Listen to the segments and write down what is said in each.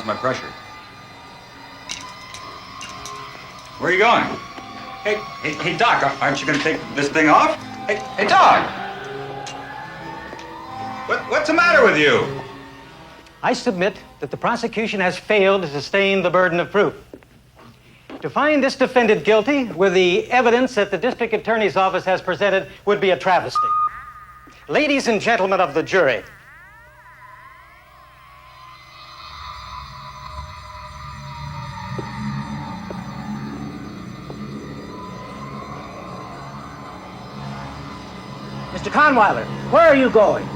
How's my pressure? Where are you going? Hey, Doc, aren't you going to take this thing off? Hey, Doc! What's the matter with you? I submit that the prosecution has failed to sustain the burden of proof. To find this defendant guilty with the evidence that the district attorney's office has presented would be a travesty. Ladies and gentlemen of the jury, Mr. Conweiler, where are you going?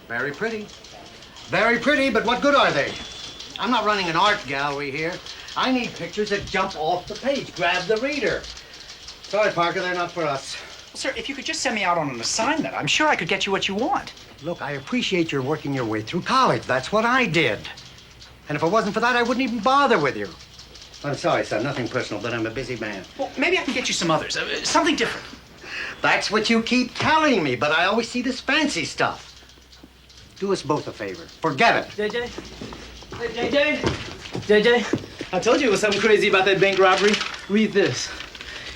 Very pretty. Very pretty, but what good are they? I'm not running an art gallery here. I need pictures that jump off the page, grab the reader. Sorry, Parker, they're not for us. Well, sir, if you could just send me out on an assignment, I'm sure I could get you what you want. Look, I appreciate your working your way through college. That's what I did. And if it wasn't for that, I wouldn't even bother with you. I'm sorry, son, nothing personal, but I'm a busy man. Well, maybe I can get you some others, something different. That's what you keep telling me, but I always see this fancy stuff. Do us both a favor. Forget it. JJ, I told you it was something crazy about that bank robbery. Read this.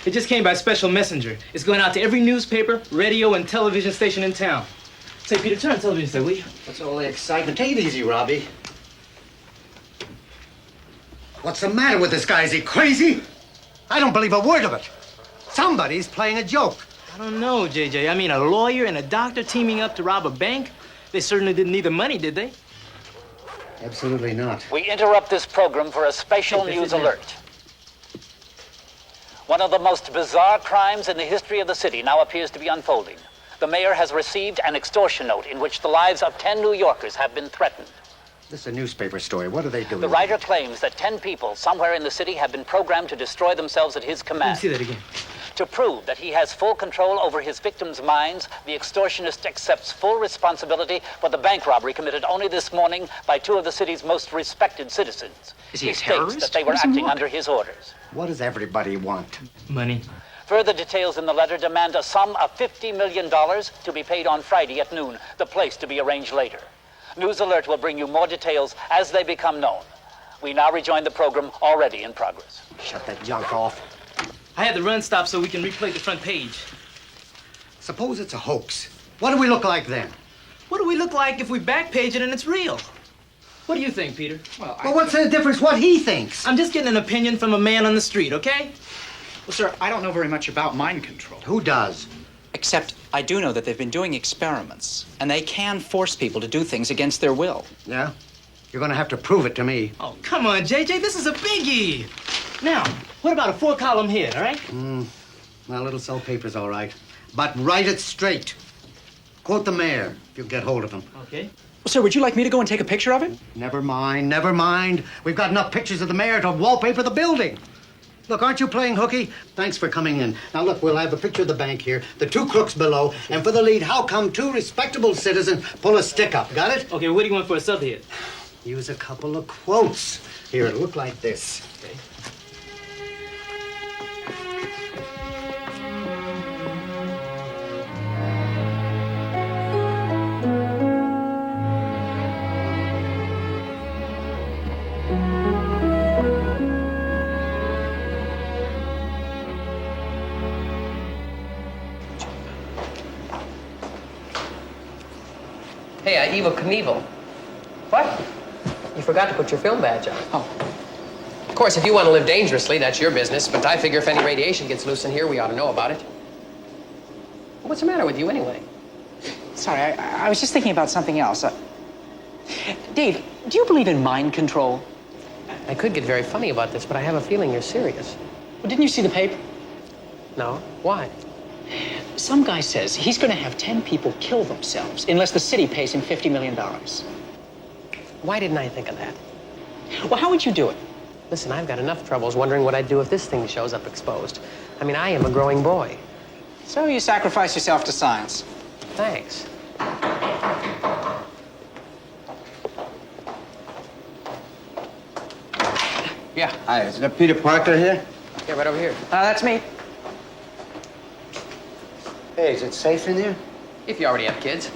It just came by special messenger. It's going out to every newspaper, radio, and television station in town. Say, Peter, turn on television set, will you? What's all the excitement? Take it easy, Robbie. What's the matter with this guy? Is he crazy? I don't believe a word of it. Somebody's playing a joke. I don't know, JJ. I mean, a lawyer and a doctor teaming up to rob a bank? They certainly didn't need the money, did they? Absolutely not. We interrupt this program for a special news alert. One of the most bizarre crimes in the history of the city now appears to be unfolding. The mayor has received an extortion note in which the lives of 10 New Yorkers have been threatened. This is a newspaper story. What are they doing? The writer claims that 10 people somewhere in the city have been programmed to destroy themselves at his command. Let me see that again. To prove that he has full control over his victims' minds, the extortionist accepts full responsibility for the bank robbery committed only this morning by two of the city's most respected citizens. Is he a states terrorist? that they were acting under his orders. What does everybody want? Money. Further details in the letter demand a sum of $50 million to be paid on Friday at noon, the place to be arranged later. News Alert will bring you more details as they become known. We now rejoin the program already in progress. Shut that junk off. I had the run stop so we can replay the front page. Suppose it's a hoax. What do we look like then? What do we look like if we backpage it and it's real? What do you think, Peter? Well, what's the difference what he thinks? I'm just getting an opinion from a man on the street, okay? Well, sir, I don't know very much about mind control. Who does? Except I do know that they've been doing experiments, and they can force people to do things against their will. Yeah? You're gonna have to prove it to me. Oh, come on, JJ, this is a biggie. Now, what about a 4-column hit, all right? Well, it'll sell papers, all right. But write it straight. Quote the mayor, if you get hold of him. Okay. Well, sir, would you like me to go and take a picture of it? Never mind, never mind. We've got enough pictures of the mayor to wallpaper the building. Look, aren't you playing hooky? Thanks for coming in. Now, look, we'll have a picture of the bank here, the two crooks below, and for the lead, how come two respectable citizens pull a stick up? Got it? Okay, what do you want for a sub here? Use a couple of quotes. Here, it'll look like this. Okay. Hey, Evel Knievel. What? You forgot to put your film badge on. Oh. Of course, if you want to live dangerously, that's your business, but I figure if any radiation gets loose in here, we ought to know about it. What's the matter with you, anyway? Sorry, I was just thinking about something else. Dave, do you believe in mind control? I could get very funny about this, but I have a feeling you're serious. Well, didn't you see the paper? No? Why? Some guy says he's going to have 10 people kill themselves unless the city pays him $50 million. Why didn't I think of that? Well, how would you do it? Listen, I've got enough troubles wondering what I'd do if this thing shows up exposed. I mean, I am a growing boy. So you sacrifice yourself to science. Thanks. Yeah. Hi, is that Peter Parker here? Yeah, right over here. That's me. Hey, is it safe in here? If you already have kids.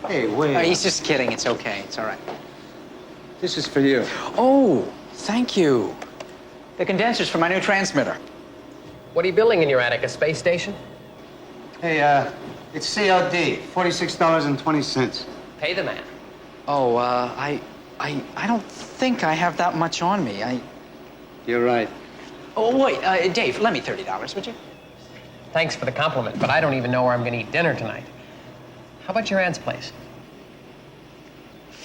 Hey, wait. He's just kidding. It's okay. It's all right. This is for you. Oh, thank you. The condensers for my new transmitter. What are you building in your attic, a space station? Hey, it's COD, $46.20. Pay the man. Oh, I don't think I have that much on me. You're right. Oh, wait, Dave, lend me $30, would you? Thanks for the compliment, but I don't even know where I'm going to eat dinner tonight. How about your aunt's place?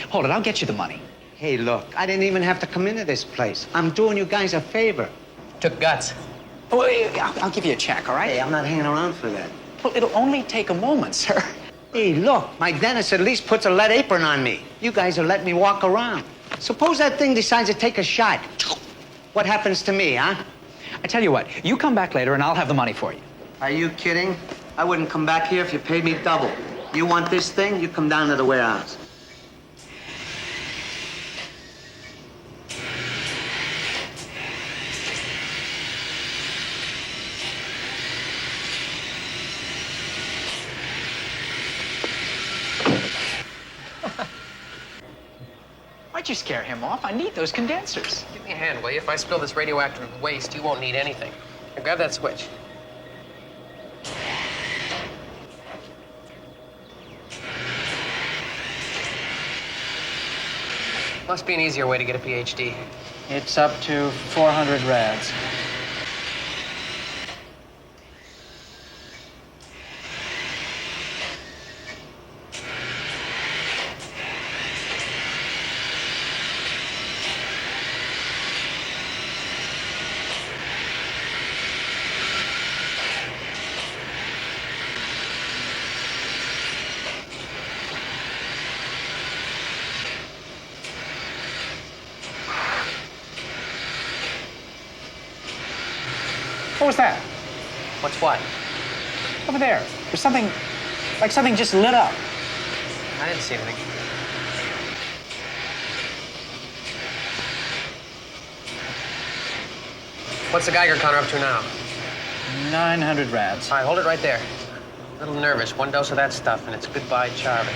Hold it, I'll get you the money. Hey, look, I didn't even have to come into this place. I'm doing you guys a favor. Took guts. Oh, I'll give you a check, all right? Hey, I'm not hanging around for that. Well, it'll only take a moment, sir. Hey, look, my dentist at least puts a lead apron on me. You guys are letting me walk around. Suppose that thing decides to take a shot. What happens to me, huh? I tell you what, you come back later and I'll have the money for you. Are you kidding? I wouldn't come back here if you paid me double. You want this thing, you come down to the warehouse. Why'd you scare him off? I need those condensers. Give me a hand, will you? If I spill this radioactive waste, you won't need anything. Here, grab that switch. Must be an easier way to get a PhD. It's up to 400 rads. What was that? What's what? Over there. There's something, like something just lit up. I didn't see anything. What's the Geiger counter up to now? 900 rads. All right, hold it right there. A little nervous. One dose of that stuff, and it's goodbye, Charlie.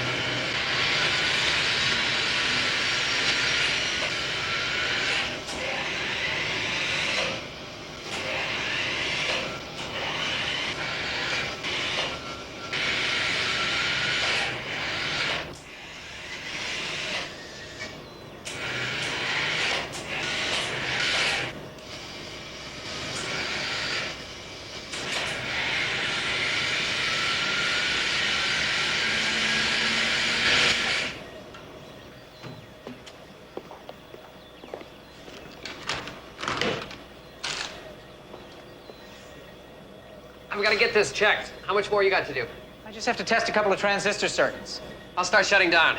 we gotta get this checked. How much more you got to do? I just have to test a couple of transistor circuits. I'll start shutting down.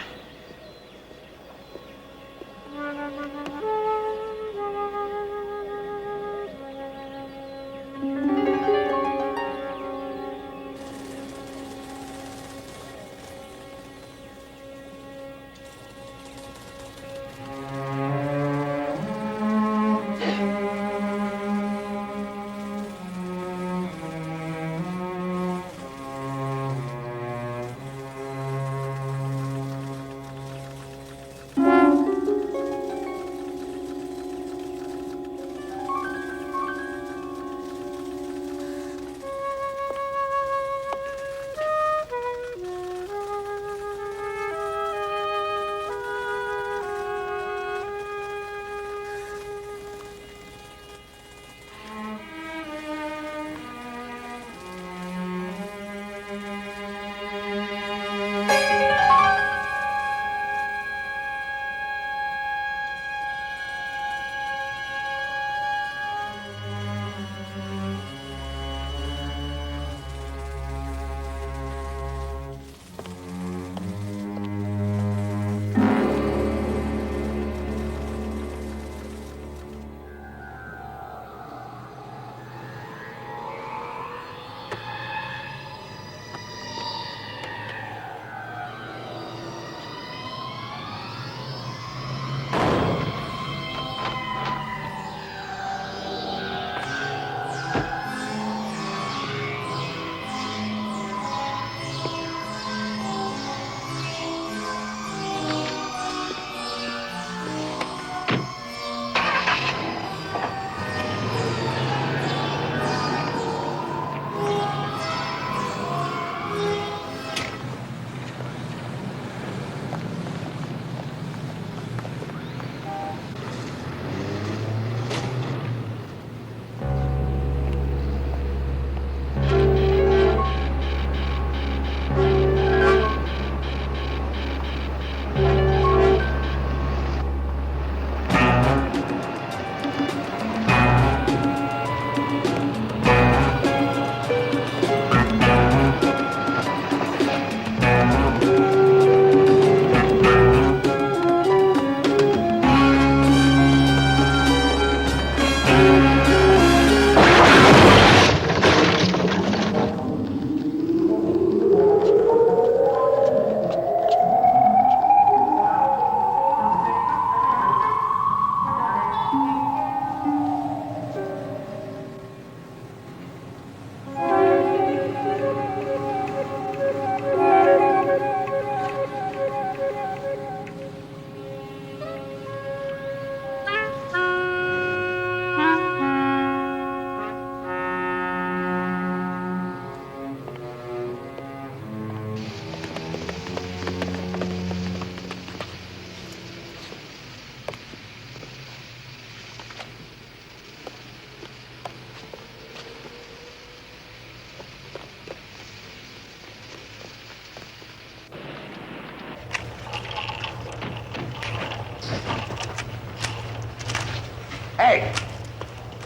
Hey!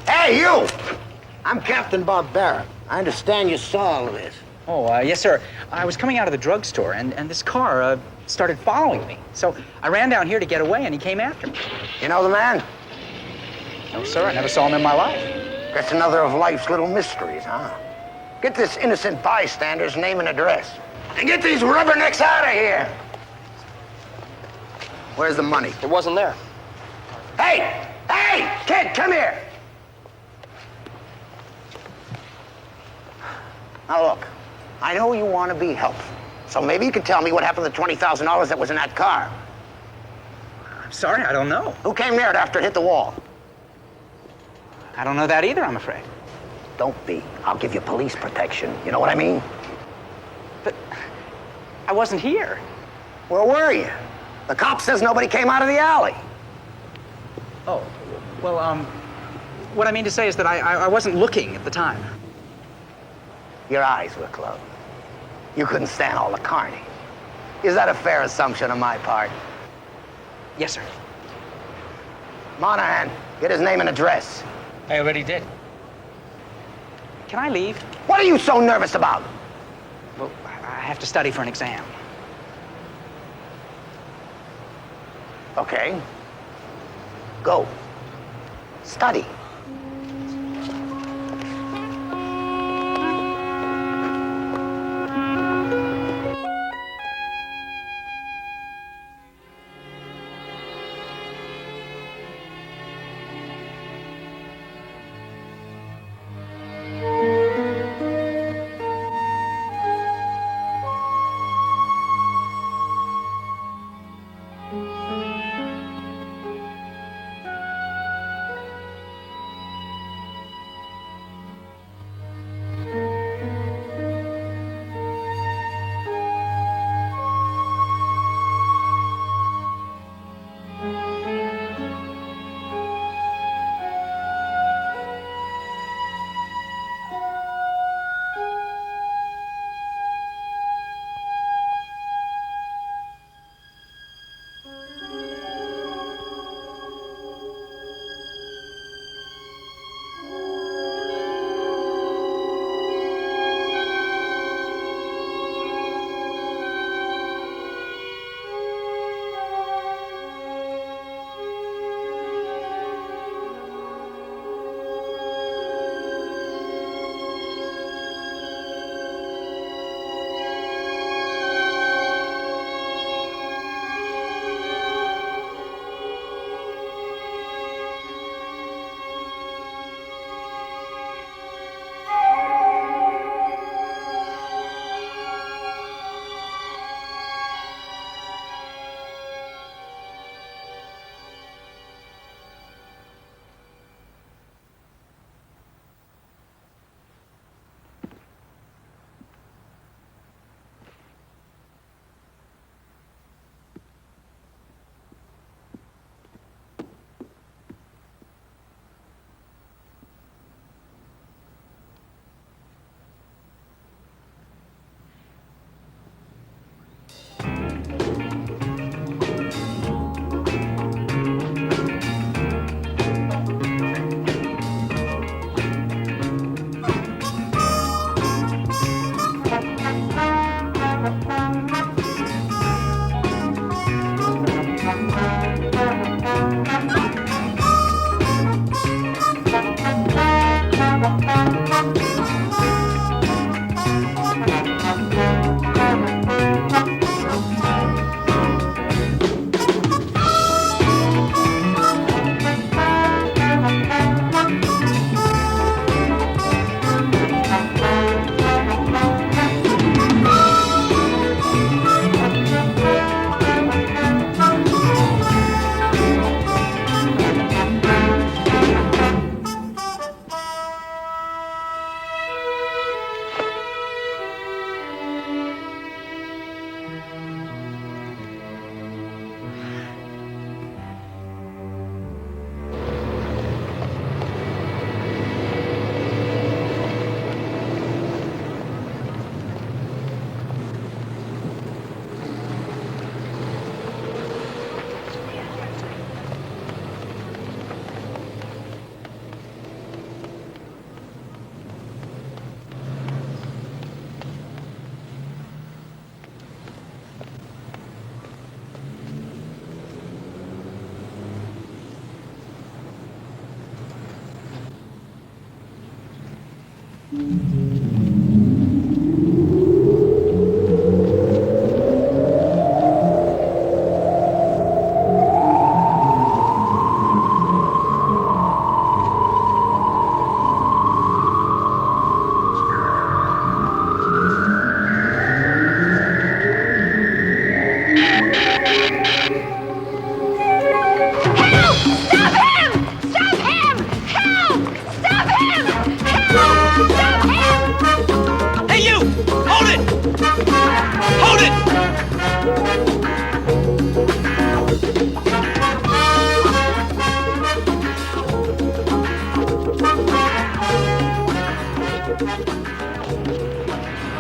Hey, you! I'm Captain Bob Barrett. I understand you saw all of this. Oh, yes, sir. I was coming out of the drugstore, and this car started following me. So I ran down here to get away, and he came after me. You know the man? No, sir, I never saw him in my life. That's another of life's little mysteries, huh? Get this innocent bystander's name and address. And get these rubbernecks out of here! Where's the money? It wasn't there. Hey! Hey! Kid, come here! Now look, I know you want to be helpful, so maybe you can tell me what happened to the $20,000 that was in that car. I'm sorry, I don't know. Who came near it after it hit the wall? I don't know that either, I'm afraid. Don't be. I'll give you police protection. You know what I mean? But I wasn't here. Where were you? The cop says nobody came out of the alley. Oh, well, what I mean to say is that I wasn't looking at the time. Your eyes were closed. You couldn't stand all the carnage. Is that a fair assumption on my part? Yes, sir. Monahan, get his name and address. I already did. Can I leave? What are you so nervous about? Well, I have to study for an exam. Okay. Go. Study.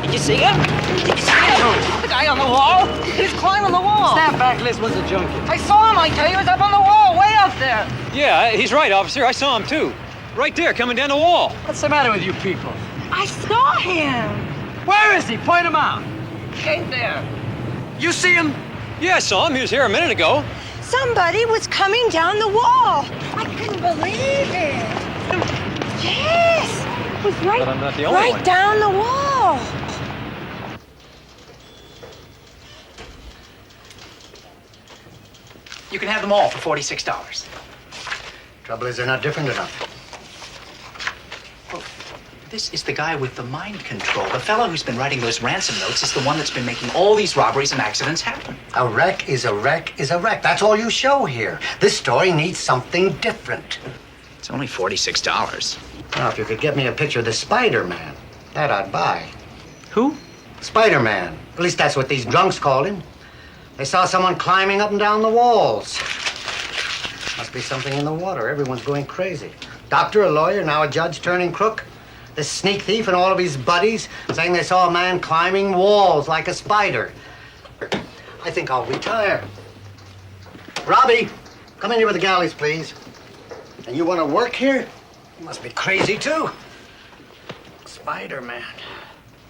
Did you see him? Did you see him? The guy on the wall? He's climbing the wall. Snap back, Liz was a junkie. I saw him, I tell you. He was up on the wall, way up there. Yeah, he's right, officer. I saw him, too. Right there, coming down the wall. What's the matter with you people? I saw him. Where is he? Point him out. Ain't there? You see him? Yeah, I saw him. He was here a minute ago. Somebody was coming down the wall. I couldn't believe it. Yes, it was right, But I'm not the only right one. down the wall. You can have them all for $46. Trouble is, they're not different enough. Well, this is the guy with the mind control. The fellow who's been writing those ransom notes is the one that's been making all these robberies and accidents happen. A wreck is a wreck is a wreck. That's all you show here. This story needs something different. It's only $46. Now, if you could get me a picture of the Spider-Man, that I'd buy. Who? Spider-Man. At least that's what these drunks called him. They saw someone climbing up and down the walls. Must be something in the water. Everyone's going crazy. Doctor, a lawyer, now a judge turning crook. This sneak thief and all of his buddies saying they saw a man climbing walls like a spider. I think I'll retire. Robbie, come in here with the galleys, please. And you want to work here? You must be crazy, too. Spider-Man.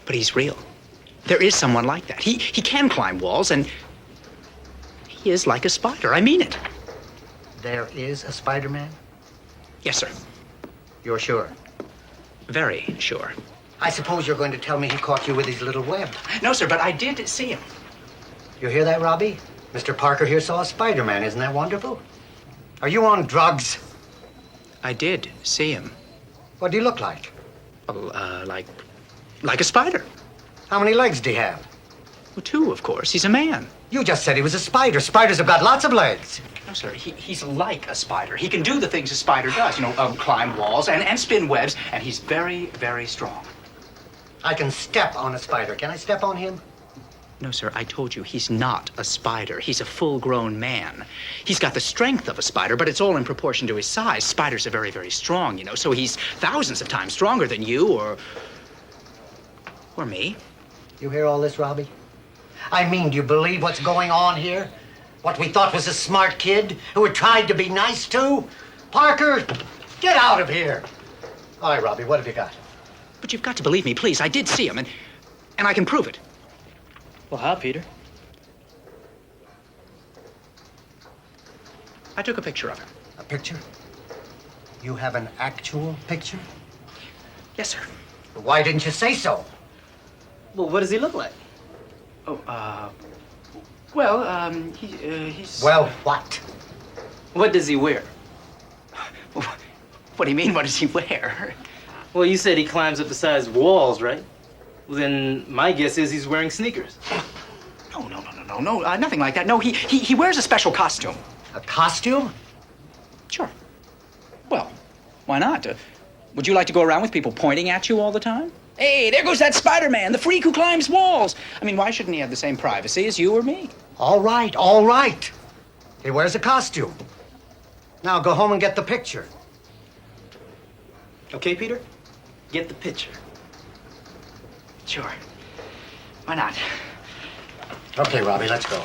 But he's real. There is someone like that. He can climb walls, and he is like a spider. I mean it. There is a Spider-Man? Yes, sir. You're sure? Very sure. I suppose you're going to tell me he caught you with his little web. No, sir, but I did see him. You hear that, Robbie? Mr. Parker here saw a Spider-Man. Isn't that wonderful? Are you on drugs? I did see him. What do you look like? Well, like a spider. How many legs do you have? Well, 2, of course. He's a man. You just said he was a spider. Spiders have got lots of legs. No, sir. He's like a spider. He can do the things a spider does. Climb walls and spin webs, and he's very, very strong. I can step on a spider. Can I step on him? No, sir. I told you he's not a spider. He's a full-grown man. He's got the strength of a spider, but it's all in proportion to his size. Spiders are very, very strong, so he's thousands of times stronger than you or me. You hear all this, Robbie? I mean, do you believe what's going on here? What we thought was a smart kid who had tried to be nice to? Parker, get out of here. All right, Robbie, what have you got? But you've got to believe me, please. I did see him, and I can prove it. Well, how, Peter? I took a picture of him. A picture? You have an actual picture? Yes, sir. Why didn't you say so? Well, what does he look like? Oh, he's... Well, what? What does he wear? What do you mean, what does he wear? Well, you said he climbs up the sides of walls, right? Well, then my guess is he's wearing sneakers. No, nothing like that. No, he wears a special costume. A costume? Sure. Well, why not? Would you like to go around with people pointing at you all the time? Hey, there goes that Spider-Man, the freak who climbs walls. I mean, why shouldn't he have the same privacy as you or me? All right, all right. He wears a costume. Now go home and get the picture. Okay, Peter? Get the picture. Sure. Why not? Okay, Robbie, let's go.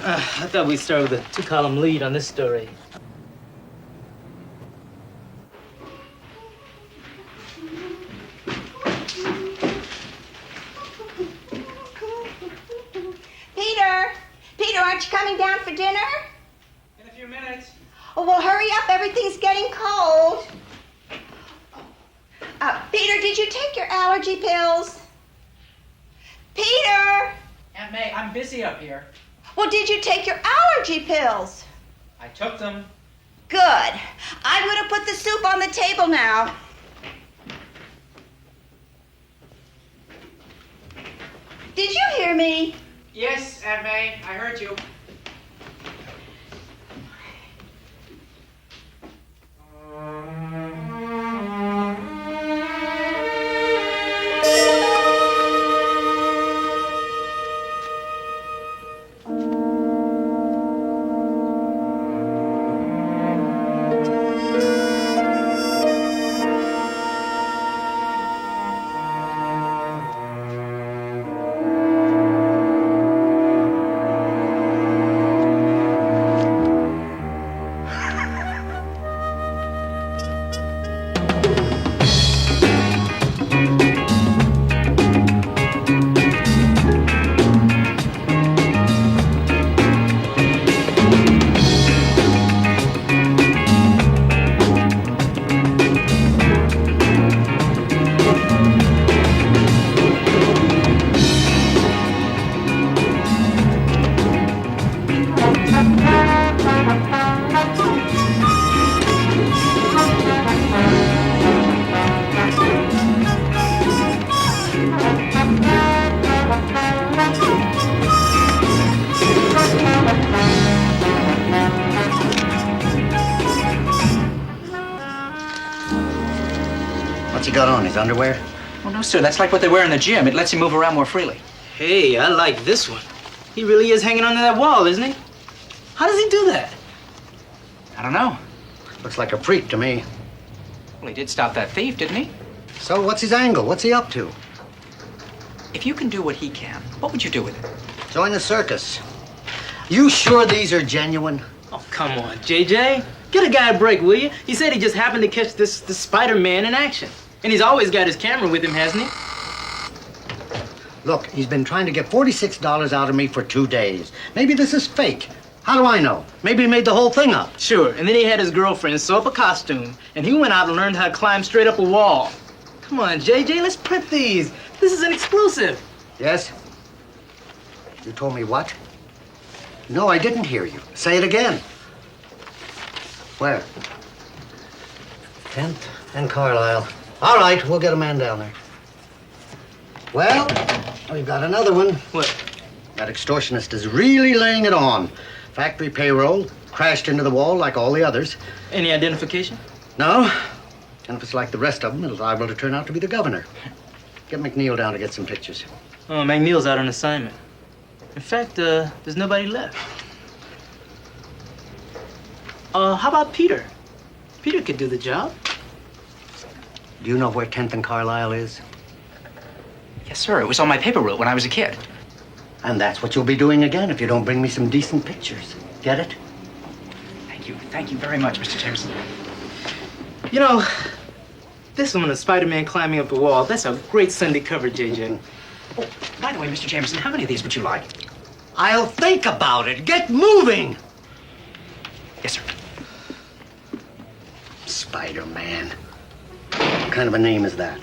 I thought we'd start with a 2-column lead on this story. Peter, aren't you coming down for dinner? In a few minutes. Oh, well, hurry up. Everything's getting cold. Peter, did you take your allergy pills? Peter! Aunt May, I'm busy up here. Well, did you take your allergy pills? I took them. Good. I'm going to put the soup on the table now. Did you hear me? Yes, Aunt May, I heard you. got on? His underwear? Oh, no, sir. That's like what they wear in the gym. It lets him move around more freely. Hey, I like this one. He really is hanging onto that wall, isn't he? How does he do that? I don't know. Looks like a freak to me. Well, he did stop that thief, didn't he? So what's his angle? What's he up to? If you can do what he can, what would you do with it? Join the circus. You sure these are genuine? Oh, come on, JJ. Get a guy a break, will you? He said he just happened to catch this Spider-Man in action. And he's always got his camera with him, hasn't he? Look, he's been trying to get $46 out of me for 2 days. Maybe this is fake. How do I know? Maybe he made the whole thing up. Sure, and then he had his girlfriend sew up a costume, and he went out and learned how to climb straight up a wall. Come on, JJ, let's print these. This is an exclusive. Yes? You told me what? No, I didn't hear you. Say it again. Where? 10th and Carlisle. All right, we'll get a man down there. Well, we've got another one. What? That extortionist is really laying it on. Factory payroll, crashed into the wall like all the others. Any identification? No. And if it's like the rest of them, it'll liable to turn out to be the governor. Get McNeil down to get some pictures. Oh, McNeil's out on assignment. In fact, there's nobody left. How about Peter? Peter could do the job. Do you know where 10th and Carlisle is? Yes, sir. It was on my paper route when I was a kid. And that's what you'll be doing again if you don't bring me some decent pictures. Get it? Thank you. Thank you very much, Mr. Jameson. You know, this one of Spider-Man climbing up the wall, that's a great Sunday cover, JJ. Oh, by the way, Mr. Jameson, how many of these would you like? I'll think about it. Get moving! Yes, sir. Spider-Man. What kind of a name is that?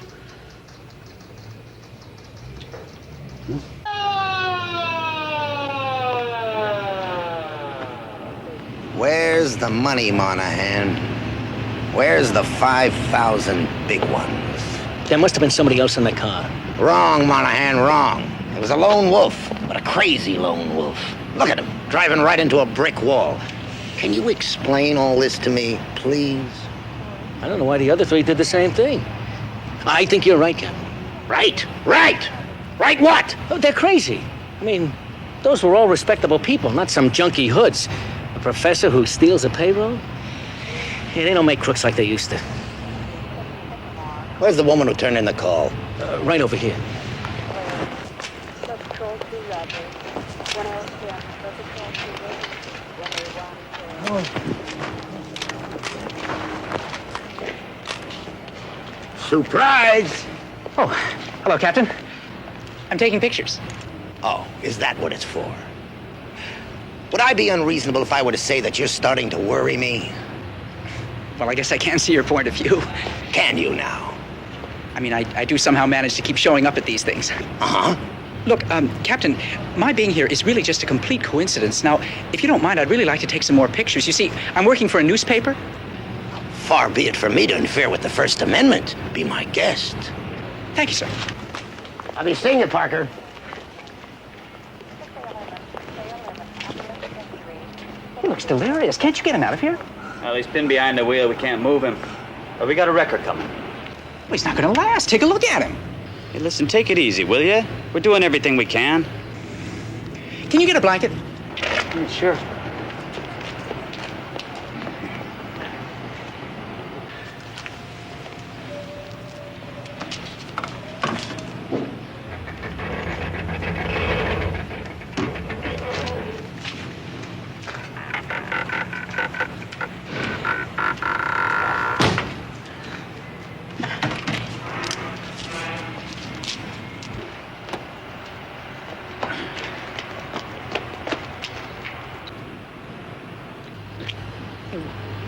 Where's the money, Monahan? Where's the 5,000 big ones? There must have been somebody else in the car. Wrong, Monahan, wrong. It was a lone wolf, but a crazy lone wolf. Look at him, driving right into a brick wall. Can you explain all this to me, please? I don't know why the other three did the same thing. I think you're right, Captain. Right, right. Right what? Oh, they're crazy. I mean, those were all respectable people, not some junky hoods. A professor who steals a payroll? Yeah, they don't make crooks like they used to. Where's the woman who turned in the call? Right over here. Surprise! Oh, hello, Captain. I'm taking pictures. Oh, is that what it's for? Would I be unreasonable if I were to say that you're starting to worry me? Well, I guess I can see your point of view. Can you now? I mean, I do somehow manage to keep showing up at these things. Uh-huh. Look, Captain, my being here is really just a complete coincidence. Now, if you don't mind, I'd really like to take some more pictures. You see, I'm working for a newspaper. Far be it from me to interfere with the First Amendment. Be my guest. Thank you, sir. I'll be seeing you, Parker. He looks delirious. Can't you get him out of here? Well, he's pinned behind the wheel. We can't move him. But we got a record coming. Well, he's not going to last. Take a look at him. Hey, listen, take it easy, will you? We're doing everything we can. Can you get a blanket? Sure.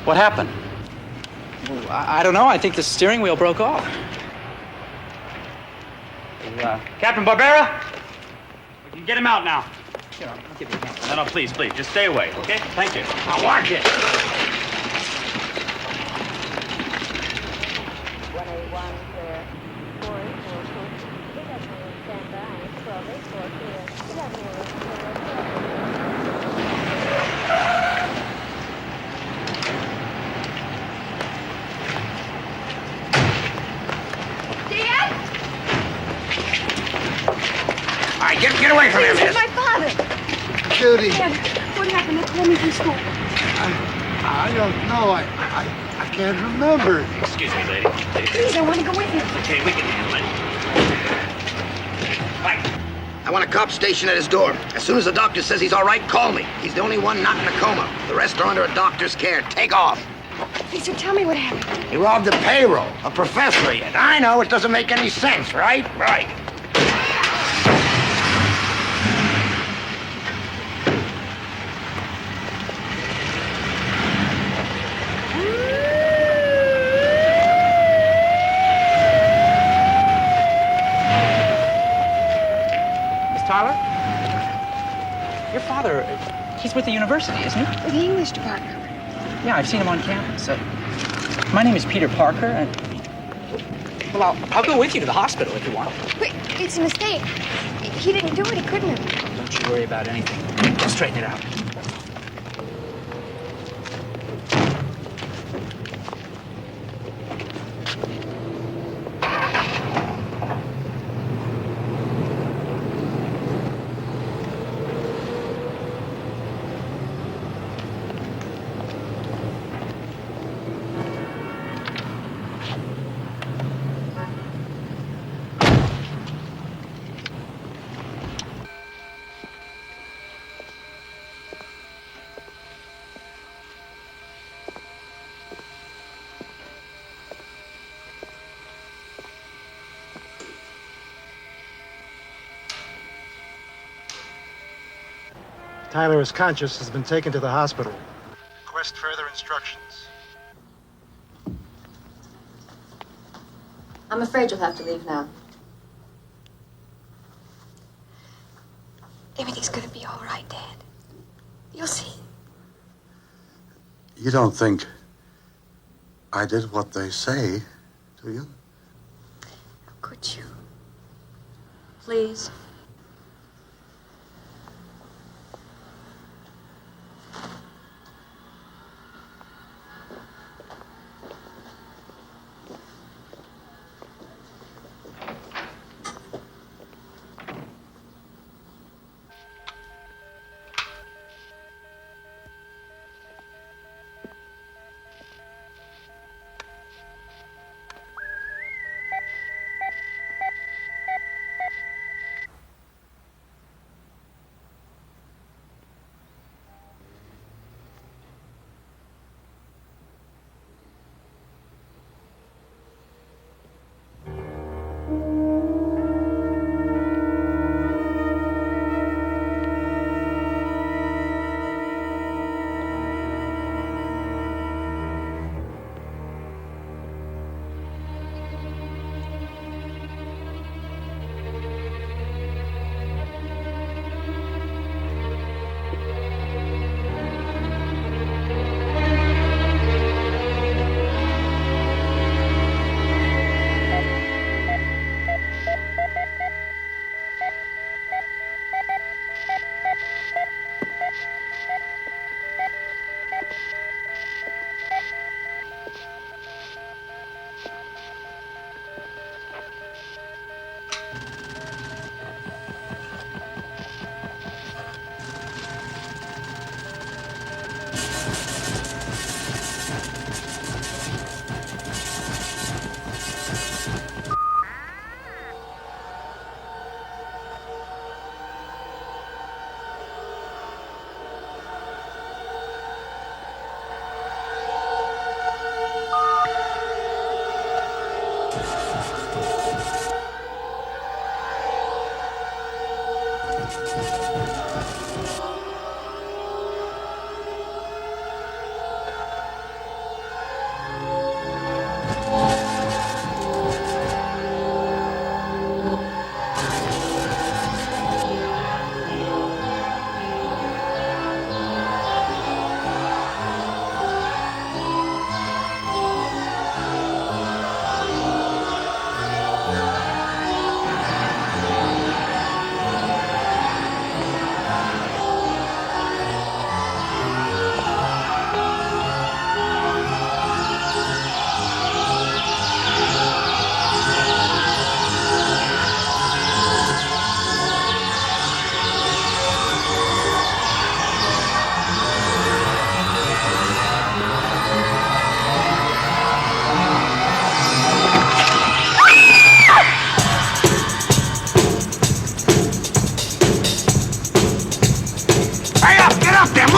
What happened? Well, I don't know. I think the steering wheel broke off. Captain Barbera? We can get him out now. Here, I'll give you a hand. No, please, just stay away, okay? Thank you. Now watch it. lady. Dad, what happened? They called me from school. I don't know. I can't remember. Excuse me, lady. Please, I want to go with you. Okay, we can handle it. Mike, I want a cop stationed at his door. As soon as the doctor says he's all right, call me. He's the only one not in a coma. The rest are under a doctor's care. Take off. Please, so tell me what happened. He robbed the payroll. A professor yet. I know, it doesn't make any sense, right? Right. Miss Tyler? Your father, he's with the university, isn't he? The English department. Yeah, I've seen him on campus. My name is Peter Parker, and... Well, I'll go with you to the hospital if you want. Wait, it's a mistake. He didn't do it. He couldn't have. Don't you worry about anything. I'll straighten it out. Tyler is conscious, has been taken to the hospital. Request further instructions. I'm afraid you'll have to leave now. Everything's gonna be all right, Dad. You'll see. You don't think I did what they say, do you? How could you? Please.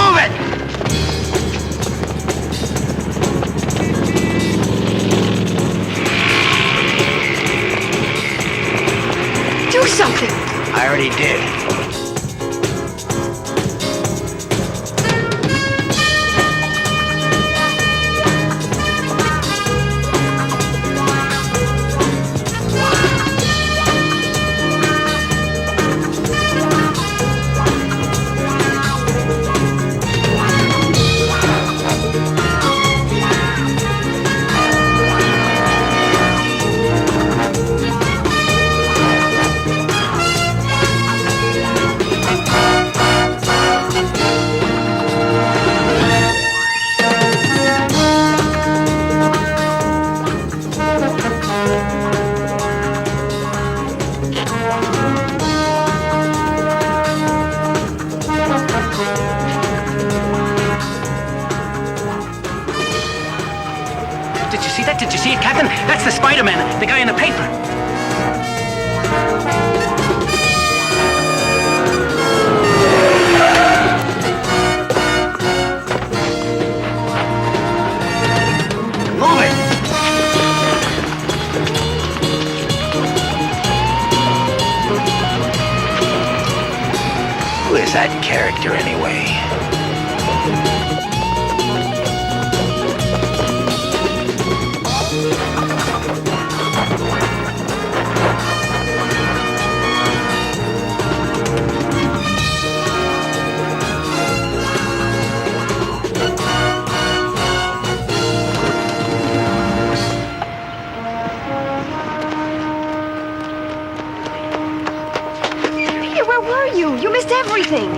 Move it! Do something. I already did. Did you see that? Did you see it, Captain? That's the Spider-Man, the guy in the paper. Move it! Who is that character anyway? Peter, where were you? You missed everything.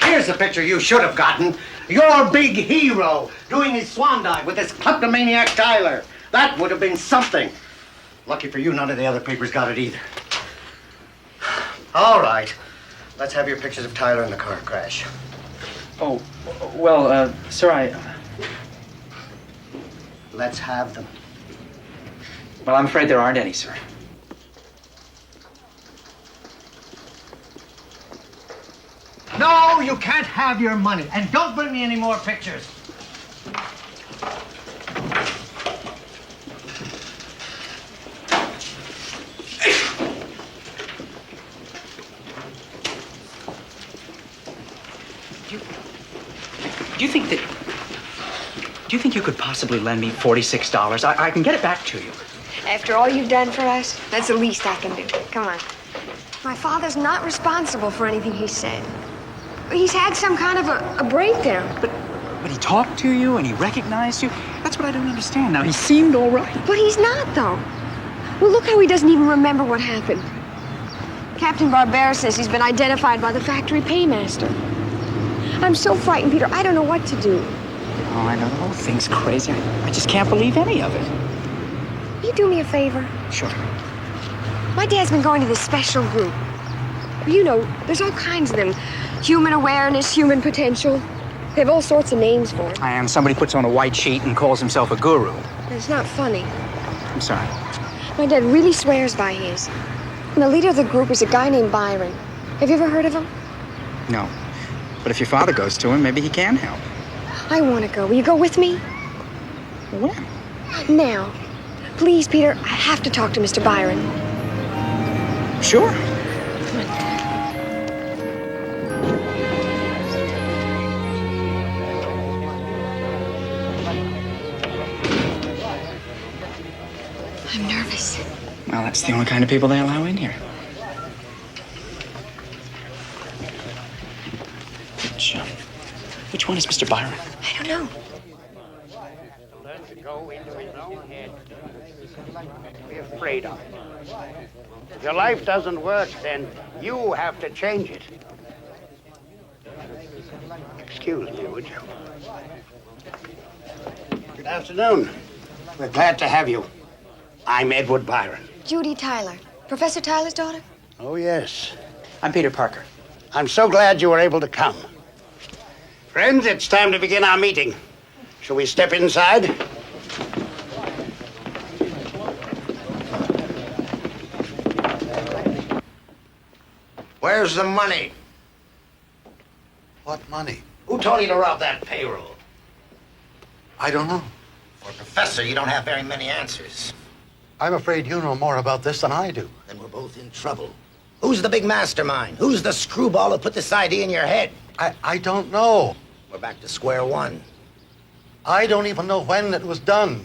Here's the picture you should have gotten. Your big hero doing his swan dive with this kleptomaniac Tyler. That would have been something. Lucky for you, none of the other papers got it either. All right. Let's have your pictures of Tyler in the car crash. Oh, well, sir, Let's have them. Well, I'm afraid there aren't any, sir. No, you can't have your money. And don't bring me any more pictures. Do you think you could possibly lend me $46? I can get it back to you. After all you've done for us, that's the least I can do. Come on. My father's not responsible for anything he said. He's had some kind of a breakdown. But he talked to you and he recognized you. That's what I don't understand. Now, he seemed all right. But he's not, though. Well, look how he doesn't even remember what happened. Captain Barbera says he's been identified by the factory paymaster. I'm so frightened, Peter. I don't know what to do. Oh, I know the whole thing's crazy. I just can't believe any of it. You do me a favor? Sure. My dad's been going to this special group. You know, there's all kinds of them. Human awareness, human potential. They have all sorts of names for it. And somebody puts on a white sheet and calls himself a guru. It's not funny. I'm sorry. My dad really swears by his. And the leader of the group is a guy named Byron. Have you ever heard of him? No. But if your father goes to him, maybe he can help. I want to go. Will you go with me? When? Now. Please, Peter, I have to talk to Mr. Byron. Sure. I'm nervous. Well, that's the only kind of people they allow in here. Which one is Mr. Byron? I don't know. Learn to go into his own head. Be afraid of it. If your life doesn't work, then you have to change it. Excuse me, would you? Good afternoon. We're glad to have you. I'm Edward Byron. Judy Tyler. Professor Tyler's daughter? Oh, yes. I'm Peter Parker. I'm so glad you were able to come. Friends, it's time to begin our meeting. Shall we step inside? Where's the money? What money? Who told you to rob that payroll? I don't know. For a professor, you don't have very many answers. I'm afraid you know more about this than I do. Then we're both in trouble. Who's the big mastermind? Who's the screwball who put this idea in your head? I don't know. We're back to square one. I don't even know when it was done.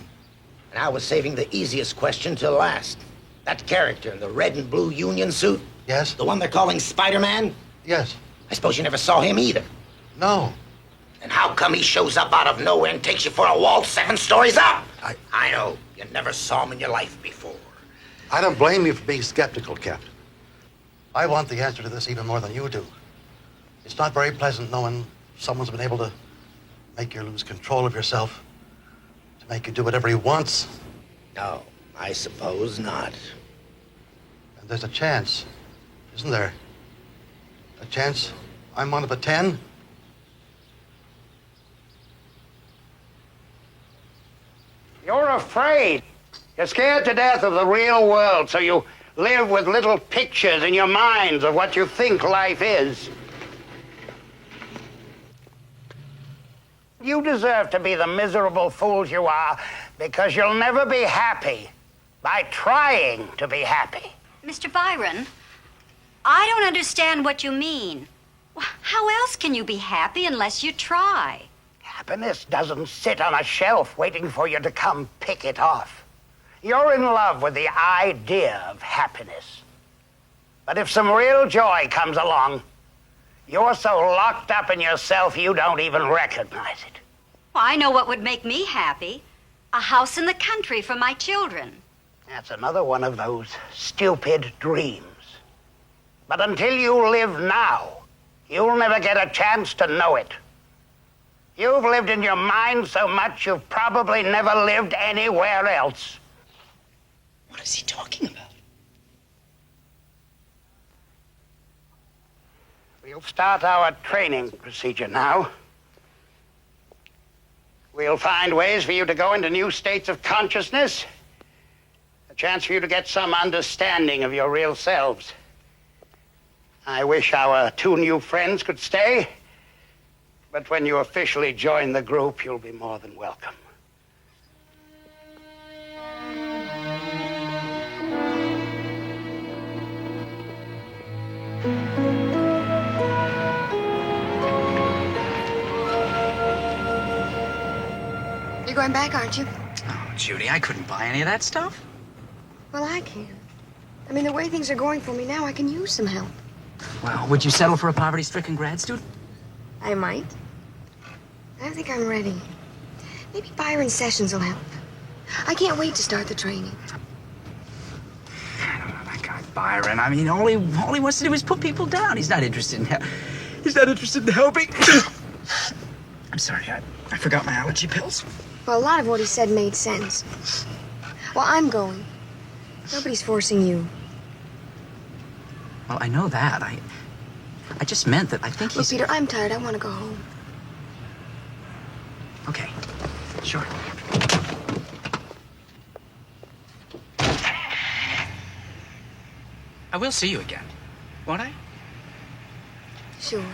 And I was saving the easiest question till last. That character in the red and blue union suit? Yes? The one they're calling Spider-Man? Yes. I suppose you never saw him either. No. And how come he shows up out of nowhere and takes you for a waltz 7 stories up? I know. You never saw him in your life before. I don't blame you for being skeptical, Captain. I want the answer to this even more than you do. It's not very pleasant knowing someone's been able to make you lose control of yourself, to make you do whatever he wants. No, I suppose not. And there's a chance, isn't there? A chance I'm one of the 10? You're afraid. You're scared to death of the real world, so you live with little pictures in your minds of what you think life is. You deserve to be the miserable fools you are because you'll never be happy by trying to be happy. Mr. Byron, I don't understand what you mean. How else can you be happy unless you try? Happiness doesn't sit on a shelf waiting for you to come pick it off. You're in love with the idea of happiness. But if some real joy comes along, you're so locked up in yourself you don't even recognize it. Well, I know what would make me happy. A house in the country for my children. That's another one of those stupid dreams. But until you live now, you'll never get a chance to know it. You've lived in your mind so much you've probably never lived anywhere else. What is he talking about? We'll start our training procedure now. We'll find ways for you to go into new states of consciousness. A chance for you to get some understanding of your real selves. I wish our 2 new friends could stay. But when you officially join the group, you'll be more than welcome. You're going back, aren't you? Oh, Judy, I couldn't buy any of that stuff. Well, I can. I mean, the way things are going for me now, I can use some help. Well, would you settle for a poverty-stricken grad student? I might. I don't think I'm ready. Maybe Byron Sessions will help. I can't wait to start the training. I don't know that guy Byron. I mean, all he wants to do is put people down. He's not interested in helping. I'm sorry, I forgot my allergy pills. Well, a lot of what he said made sense. Well, I'm going. Nobody's forcing you. Well, I know that. I just meant that I think Look, he's... Peter, I'm tired. I want to go home. Okay, sure. I will see you again, won't I? Sure.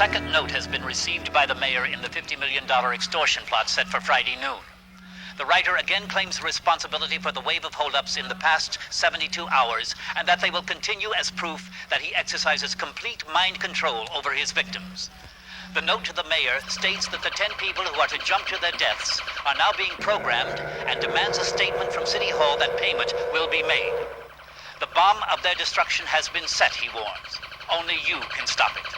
second note has been received by the mayor in the $50 million extortion plot set for Friday noon. The writer again claims responsibility for the wave of holdups in the past 72 hours, and that they will continue as proof that he exercises complete mind control over his victims. The note to the mayor states that the 10 people who are to jump to their deaths are now being programmed and demands a statement from City Hall that payment will be made. The bomb of their destruction has been set, he warns. Only you can stop it.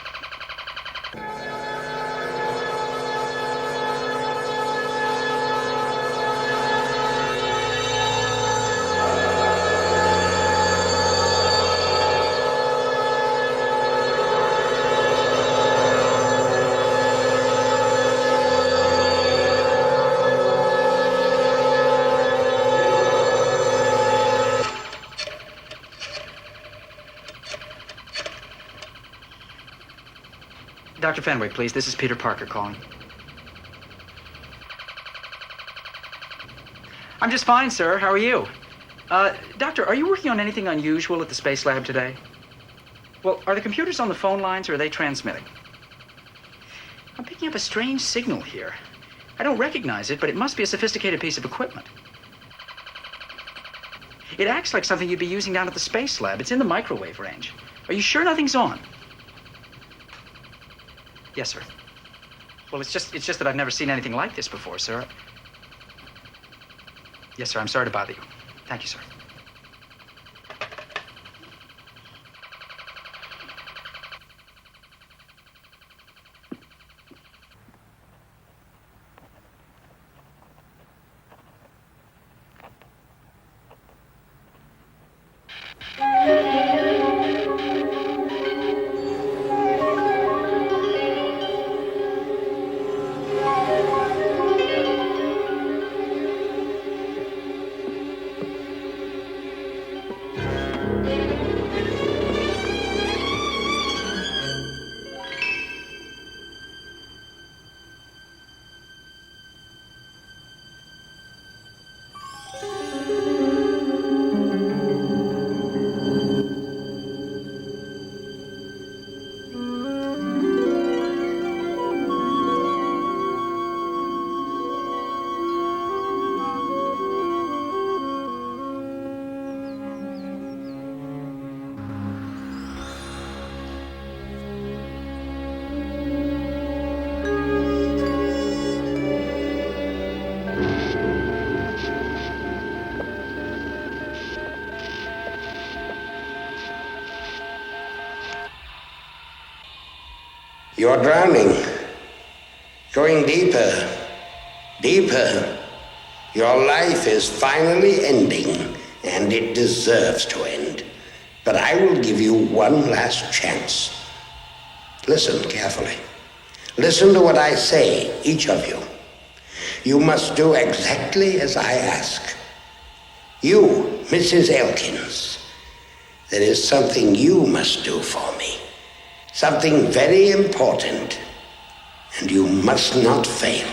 Dr. Fenwick, please. This is Peter Parker calling. I'm just fine, sir. How are you? Doctor, are you working on anything unusual at the space lab today? Well, are the computers on the phone lines or are they transmitting? I'm picking up a strange signal here. I don't recognize it, but it must be a sophisticated piece of equipment. It acts like something you'd be using down at the space lab. It's in the microwave range. Are you sure nothing's on? Yes, sir. Well, it's just that I've never seen anything like this before, sir. Yes, sir. I'm sorry to bother you. Thank you, sir. You're drowning. Going deeper, deeper. Your life is finally ending, and it deserves to end. But I will give you one last chance. Listen carefully. Listen to what I say, each of you. You must do exactly as I ask. You, Mrs. Elkins, there is something you must do for me. Something very important, and you must not fail.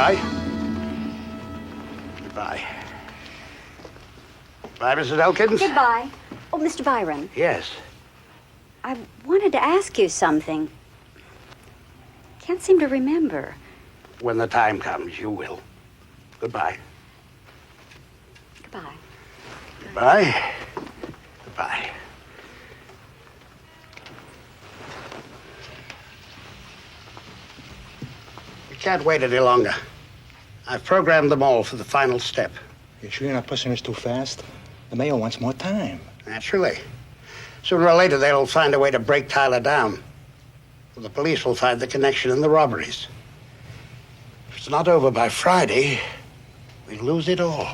Goodbye. Goodbye. Goodbye, Mrs. Elkins. Goodbye. Oh, Mr. Byron, Yes. I wanted to ask you something. Can't seem to remember. When the time comes, you will. Goodbye. Goodbye. Goodbye. Goodbye. We can't wait any longer. I've programmed them all for the final step. You sure you're not pushing us too fast? The mayor wants more time. Naturally. Sooner or later, they'll find a way to break Tyler down. The police will find the connection in the robberies. If it's not over by Friday, we'll lose it all.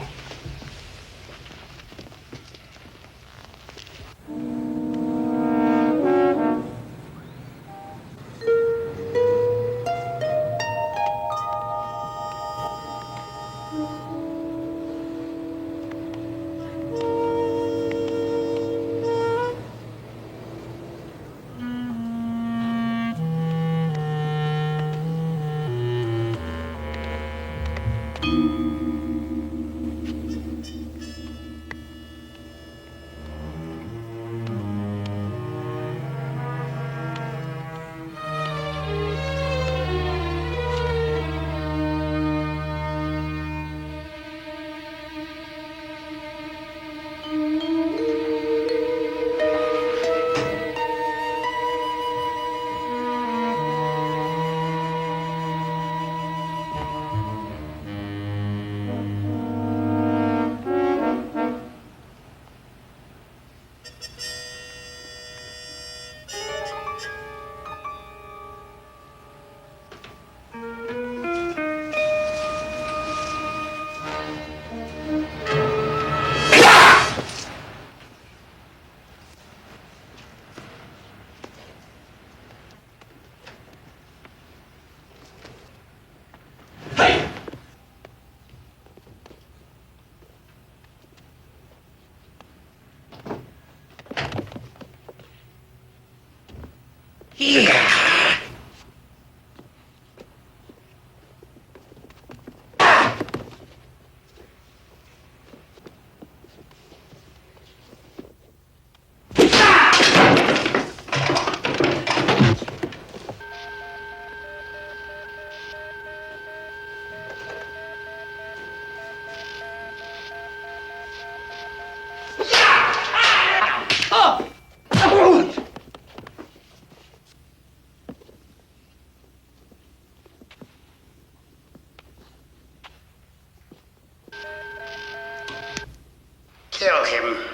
Kill him.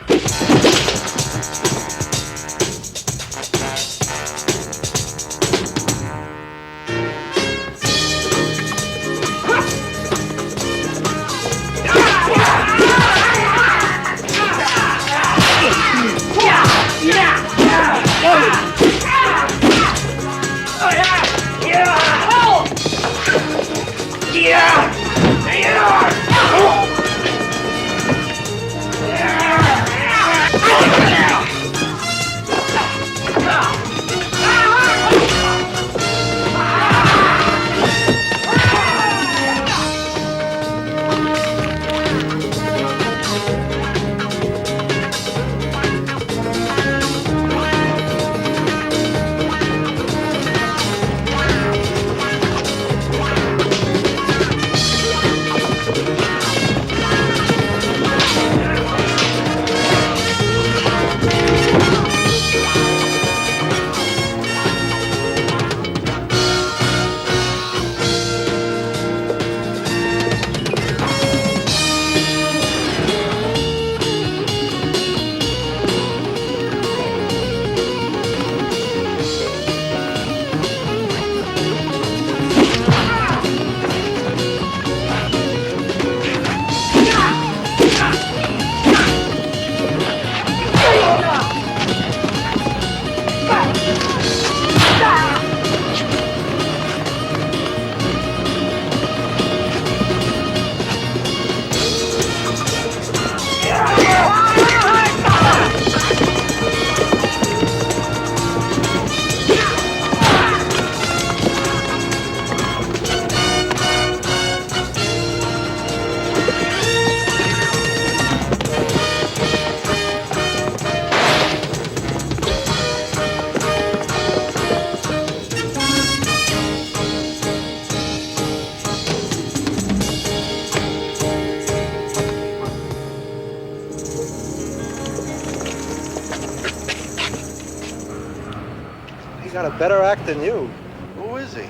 got a better act than you. Who is he?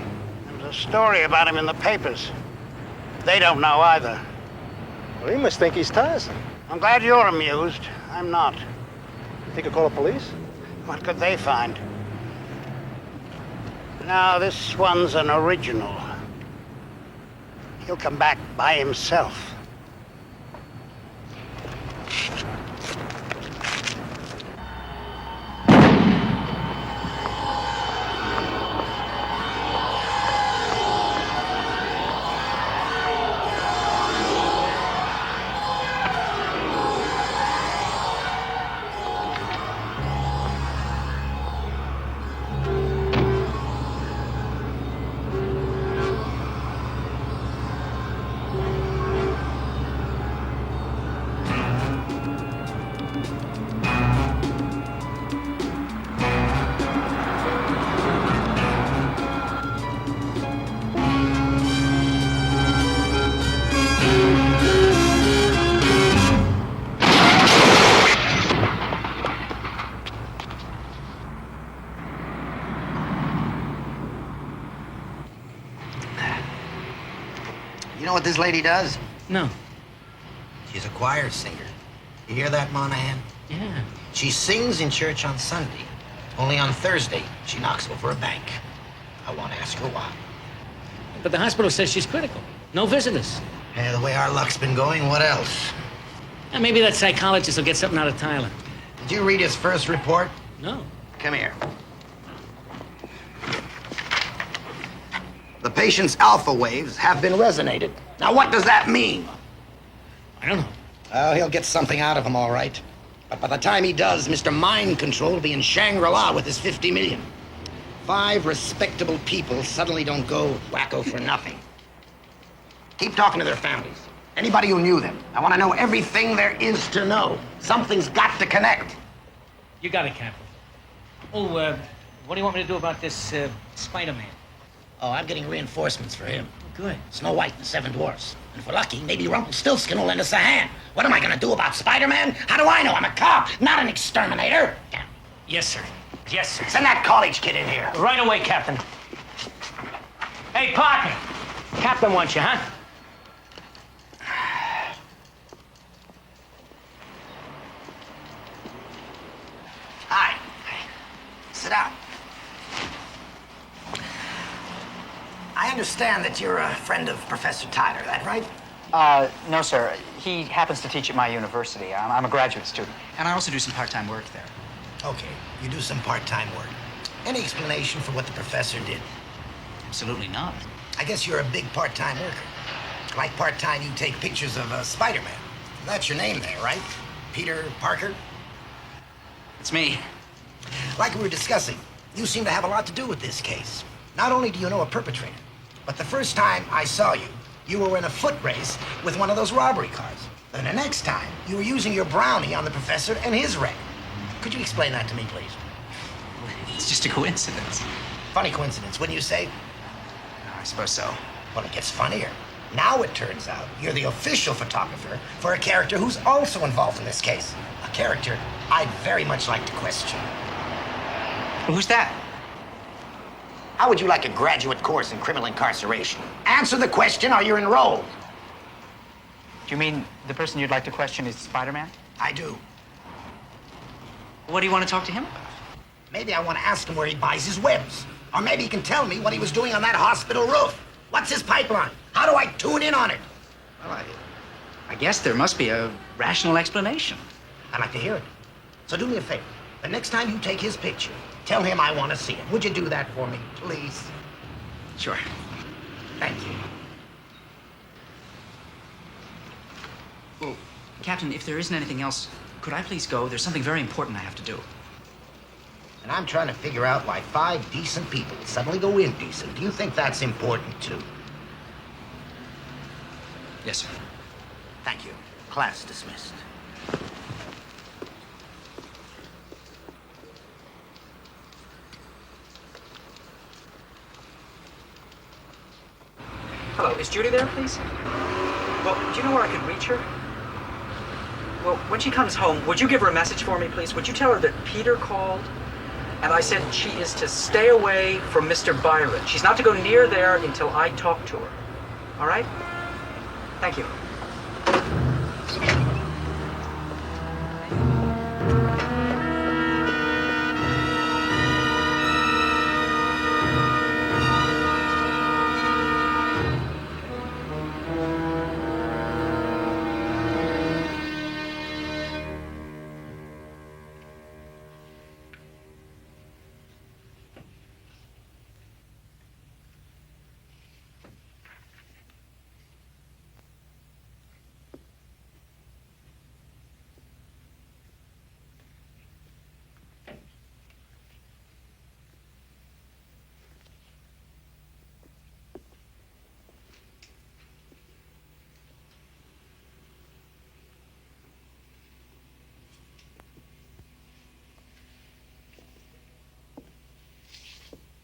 There's a story about him in the papers. They don't know either. Well, he must think he's Tarzan. I'm glad you're amused. I'm not. You think he'll call the police? What could they find? No, this one's an original. He'll come back by himself. You know what this lady does? No. She's a choir singer. You hear that, Monahan? Yeah. She sings in church on Sunday. Only on Thursday, she knocks over a bank. I want to ask her why. But the hospital says she's critical. No visitors. Yeah, the way our luck's been going, what else? And maybe that psychologist will get something out of Tyler. Did you read his first report? No. Come here. The patient's alpha waves have been resonated. Now, what does that mean? I don't know. Well, he'll get something out of him, all right. But by the time he does, Mr. Mind Control will be in Shangri-La with his 50 million. 5 respectable people suddenly don't go wacko for nothing. Keep talking to their families. Anybody who knew them. I want to know everything there is to know. Something's got to connect. You got it, Captain. Oh, what do you want me to do about this Spider-Man? Oh, I'm getting reinforcements for him. Good. Snow White and the 7 Dwarfs. And if we're lucky, maybe Rumpelstiltskin will lend us a hand. What am I going to do about Spider-Man? How do I know? I'm a cop, not an exterminator. Damn. Yes, sir. Yes, sir. Send that college kid in here. Right away, Captain. Hey, Parker. Captain wants you, huh? Hi. Sit down. I understand that you're a friend of Professor Tyler, that right? No, sir. He happens to teach at my university. I'm a graduate student. And I also do some part-time work there. Okay, you do some part-time work. Any explanation for what the professor did? Absolutely not. I guess you're a big part-time worker. Like part-time, you take pictures of Spider-Man. That's your name there, right? Peter Parker? It's me. Like we were discussing, you seem to have a lot to do with this case. Not only do you know a perpetrator, but the first time I saw you, you were in a foot race with one of those robbery cars. Then the next time, you were using your brownie on the professor and his wreck. Could you explain that to me, please? It's just a coincidence. Funny coincidence, wouldn't you say? I suppose so. Well, it gets funnier. Now it turns out you're the official photographer for a character who's also involved in this case. A character I'd very much like to question. Who's that? How would you like a graduate course in criminal incarceration? Answer the question or you're enrolled. Do you mean the person you'd like to question is Spider-Man? I do. What do you want to talk to him about? Maybe I want to ask him where he buys his webs. Or maybe he can tell me what he was doing on that hospital roof. What's his pipeline? How do I tune in on it? Well, I guess there must be a rational explanation. I'd like to hear it. So do me a favor. The next time you take his picture, tell him I want to see it. Would you do that for me, please? Sure. Thank you. Well, Captain, if there isn't anything else, could I please go? There's something very important I have to do. And I'm trying to figure out why 5 decent people suddenly go indecent. Do you think that's important, too? Yes, sir. Thank you. Class dismissed. Hello, is Judy there, please? Well, do you know where I could reach her? Well, when she comes home, would you give her a message for me, please? Would you tell her that Peter called And I said she is to stay away from Mr. Byron. She's not to go near there until I talk to her. All right? Thank you.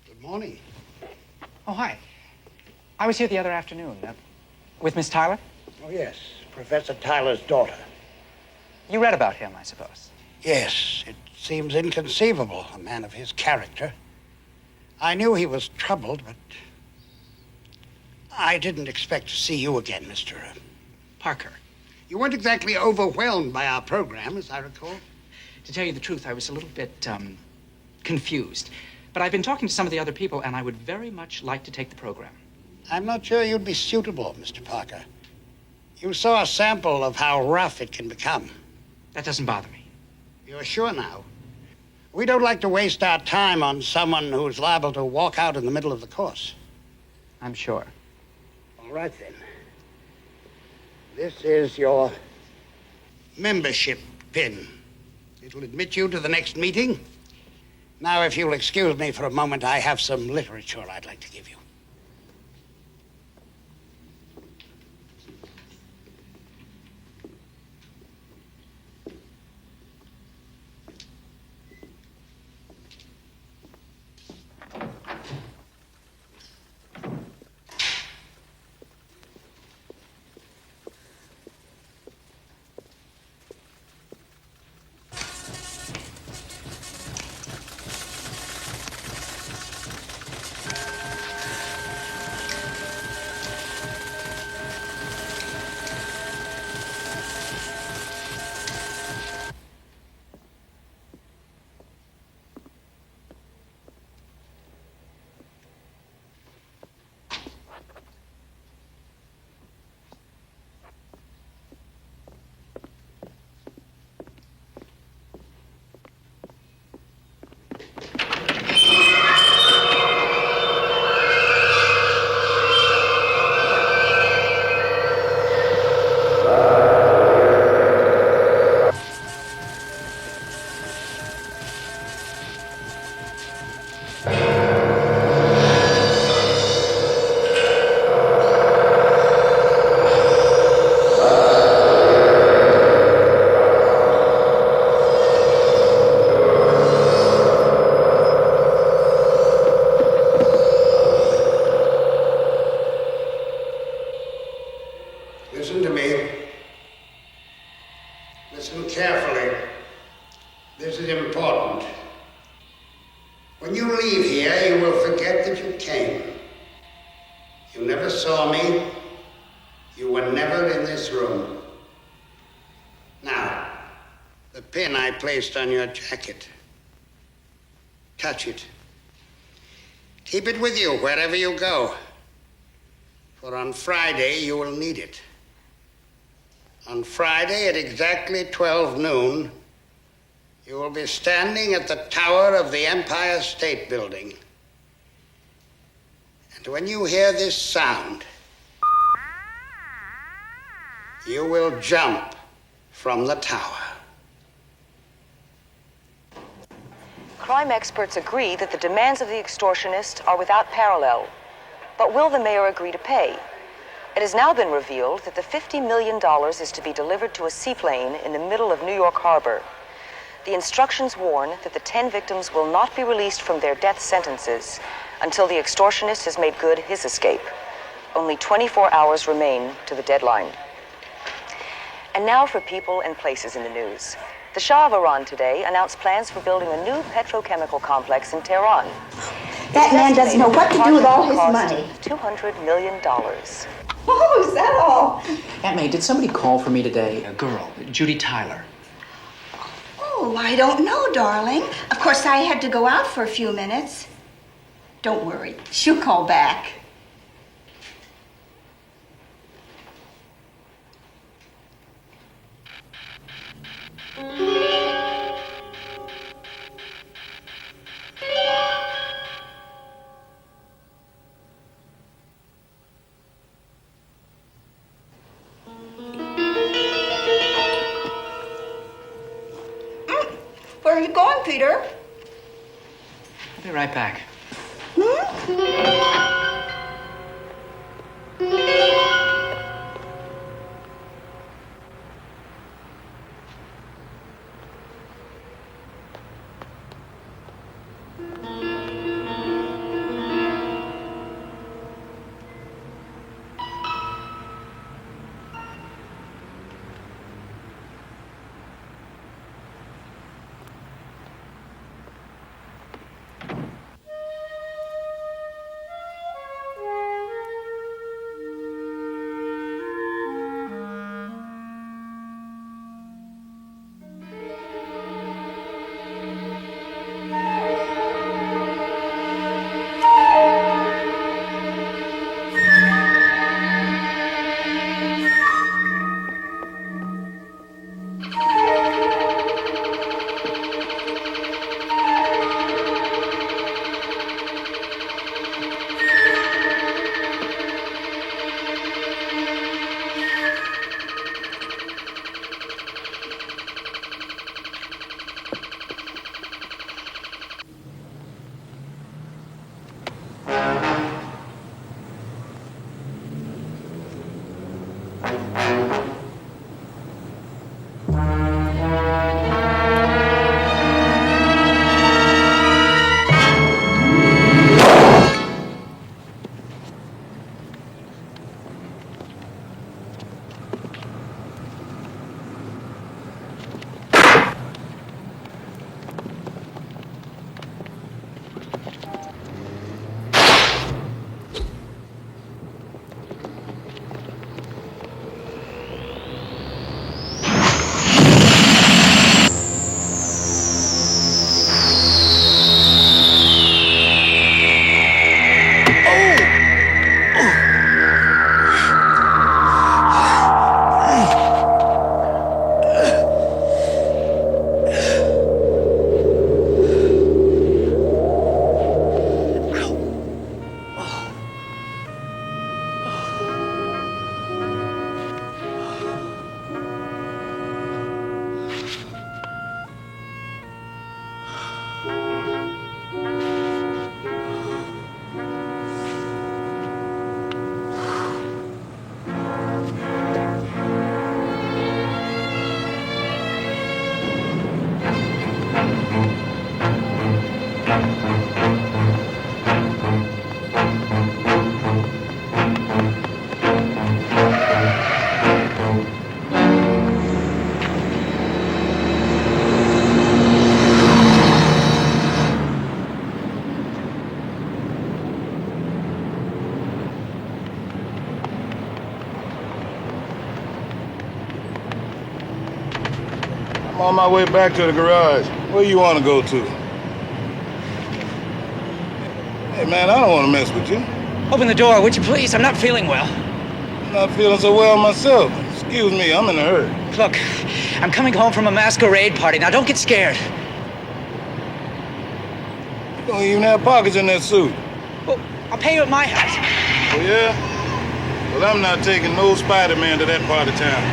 Good morning. Oh, hi. I was here the other afternoon with Miss Tyler. Oh, yes, Professor Tyler's daughter. You read about him, I suppose. Yes, it seems inconceivable, a man of his character. I knew he was troubled, but I didn't expect to see you again, Mr. Parker. You weren't exactly overwhelmed by our program, as I recall. To tell you the truth, I was a little bit confused. But I've been talking to some of the other people, and I would very much like to take the program. I'm not sure you'd be suitable, Mr. Parker. You saw a sample of how rough it can become. That doesn't bother me. You're sure now? We don't like to waste our time on someone who's liable to walk out in the middle of the course. I'm sure. All right, then. This is your membership pin. It'll admit you to the next meeting. Now, if you'll excuse me for a moment, I have some literature I'd like to give you. Listen to me. Listen carefully. This is important. When you leave here, you will forget that you came. You never saw me. You were never in this room. Now, the pin I placed on your jacket. Touch it. Keep it with you wherever you go. For on Friday, you will need it. On Friday at exactly 12 noon, you will be standing at the tower of the Empire State Building. And when you hear this sound, you will jump from the tower. Crime experts agree that the demands of the extortionist are without parallel. But will the mayor agree to pay? It has now been revealed that the $50 million is to be delivered to a seaplane in the middle of New York Harbor. The instructions warn that the 10 victims will not be released from their death sentences until the extortionist has made good his escape. Only 24 hours remain to the deadline. And now for people and places in the news. The Shah of Iran today announced plans for building a new petrochemical complex in Tehran. That man doesn't know what to do with all his Cost money. $200 million. Oh, is that all? Aunt May, did somebody call for me today? A girl, Judy Tyler. Oh, I don't know, darling. Of course, I had to go out for a few minutes. Don't worry, she'll call back. Where are you going, Peter? I'll be right back. I'm on my way back to the garage. Where you want to go to? Hey, man, I don't want to mess with you. Open the door, would you please? I'm not feeling well. I'm not feeling so well myself. Excuse me, I'm in a hurry. Look, I'm coming home from a masquerade party. Now, don't get scared. You don't even have pockets in that suit. Well, I'll pay you at my house. Oh, yeah? Well, I'm not taking no Spider-Man to that part of town.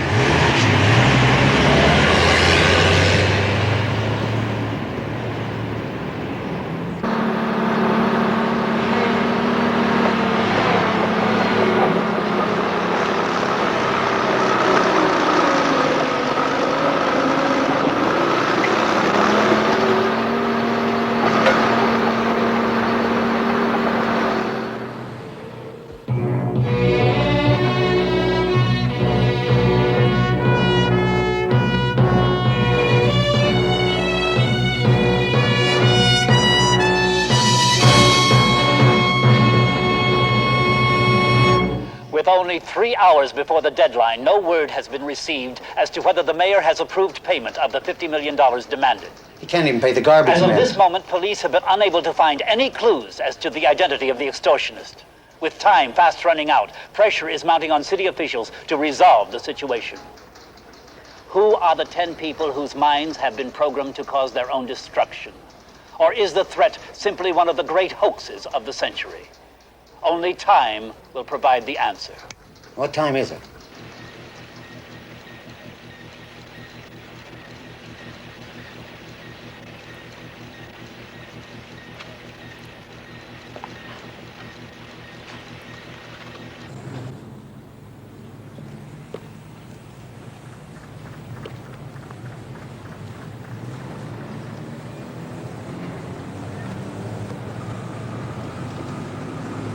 3 hours before the deadline, no word has been received as to whether the mayor has approved payment of the $50 million demanded. He can't even pay the garbage As of man. this moment, police have been unable to find any clues as to the identity of the extortionist. With time fast running out, pressure is mounting on city officials to resolve the situation. Who are the 10 people whose minds have been programmed to cause their own destruction? Or is the threat simply one of the great hoaxes of the century? Only time will provide the answer. What time is it?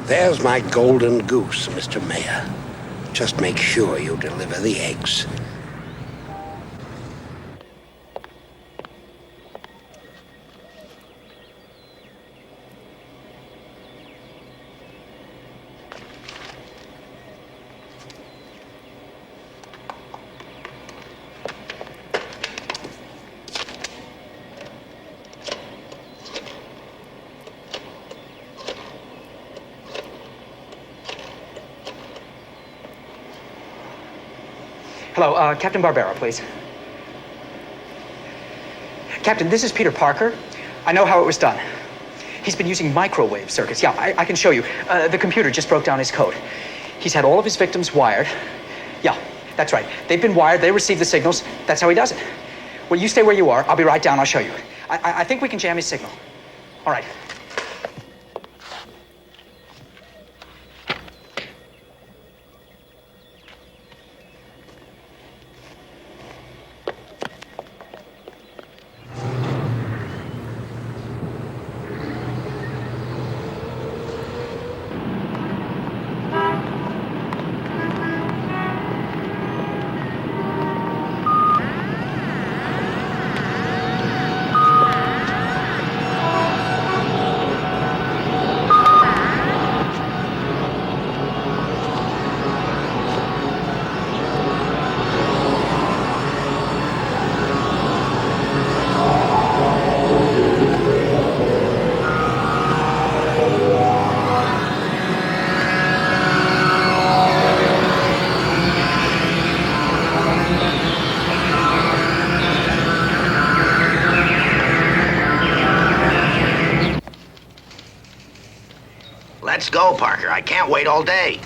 There's my golden goose, Mr. Mayor. Just make sure you deliver the eggs. Hello, Captain Barbera, please. Captain, this is Peter Parker. I know how it was done. He's been using microwave circuits. Yeah, I can show you. The computer just broke down his code. He's had all of his victims wired. Yeah, that's right. They've been wired. They receive the signals. That's how he does it. Well, you stay where you are. I'll be right down. I'll show you. I think we can jam his signal. All right. Let's go, Parker. I can't wait all day.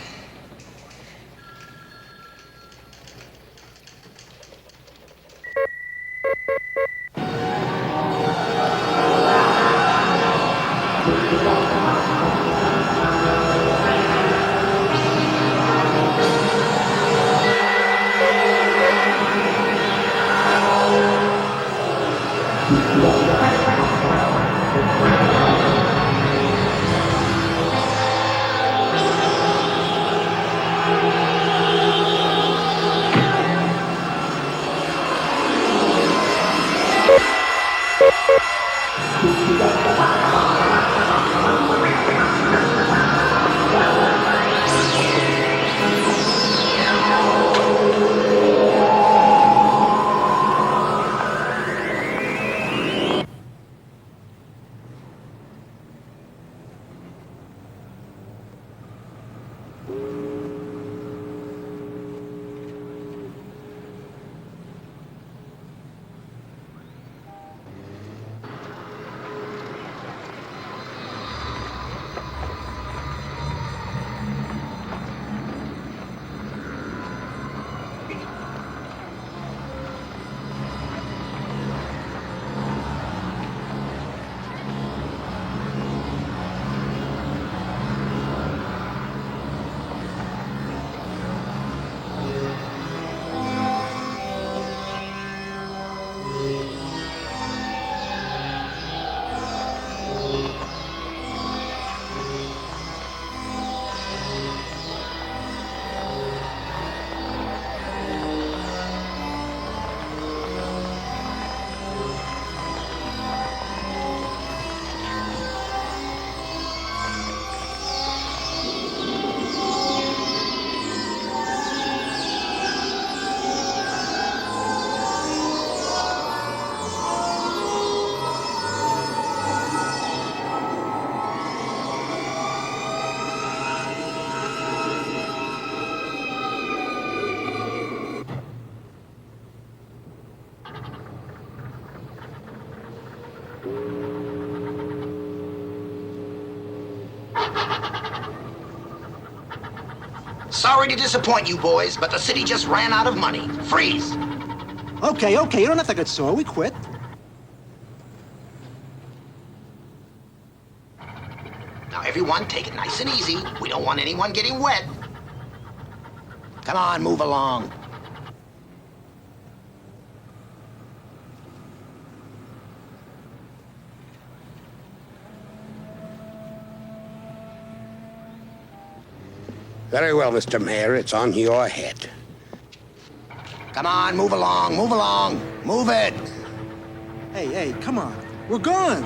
Sorry to disappoint you boys, but the city just ran out of money. Freeze! Okay, you don't have to get sore. We quit. Now, everyone, take it nice and easy. We don't want anyone getting wet. Come on, move along. Very well, Mr. Mayor. It's on your head. Come on, move along, move along. Move it. Hey, come on. We're going.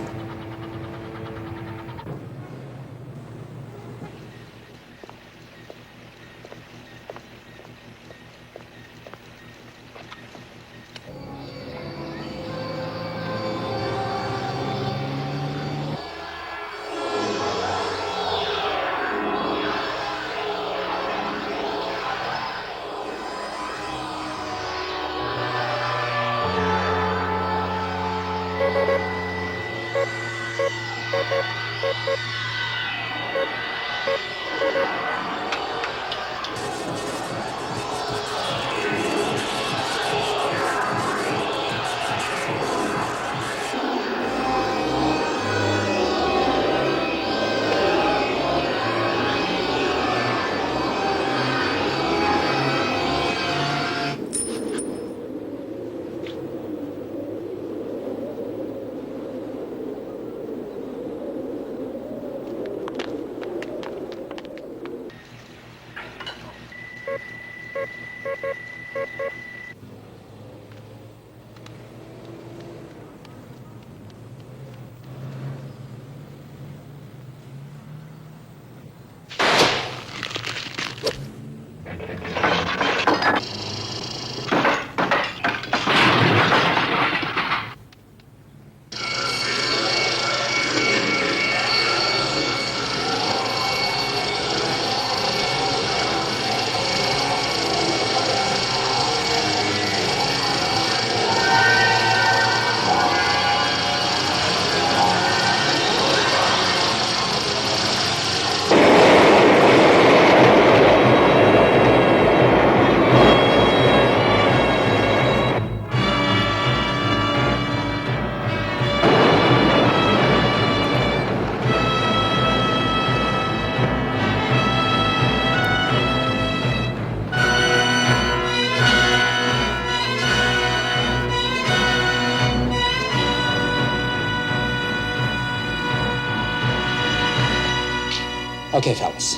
Okay, fellas.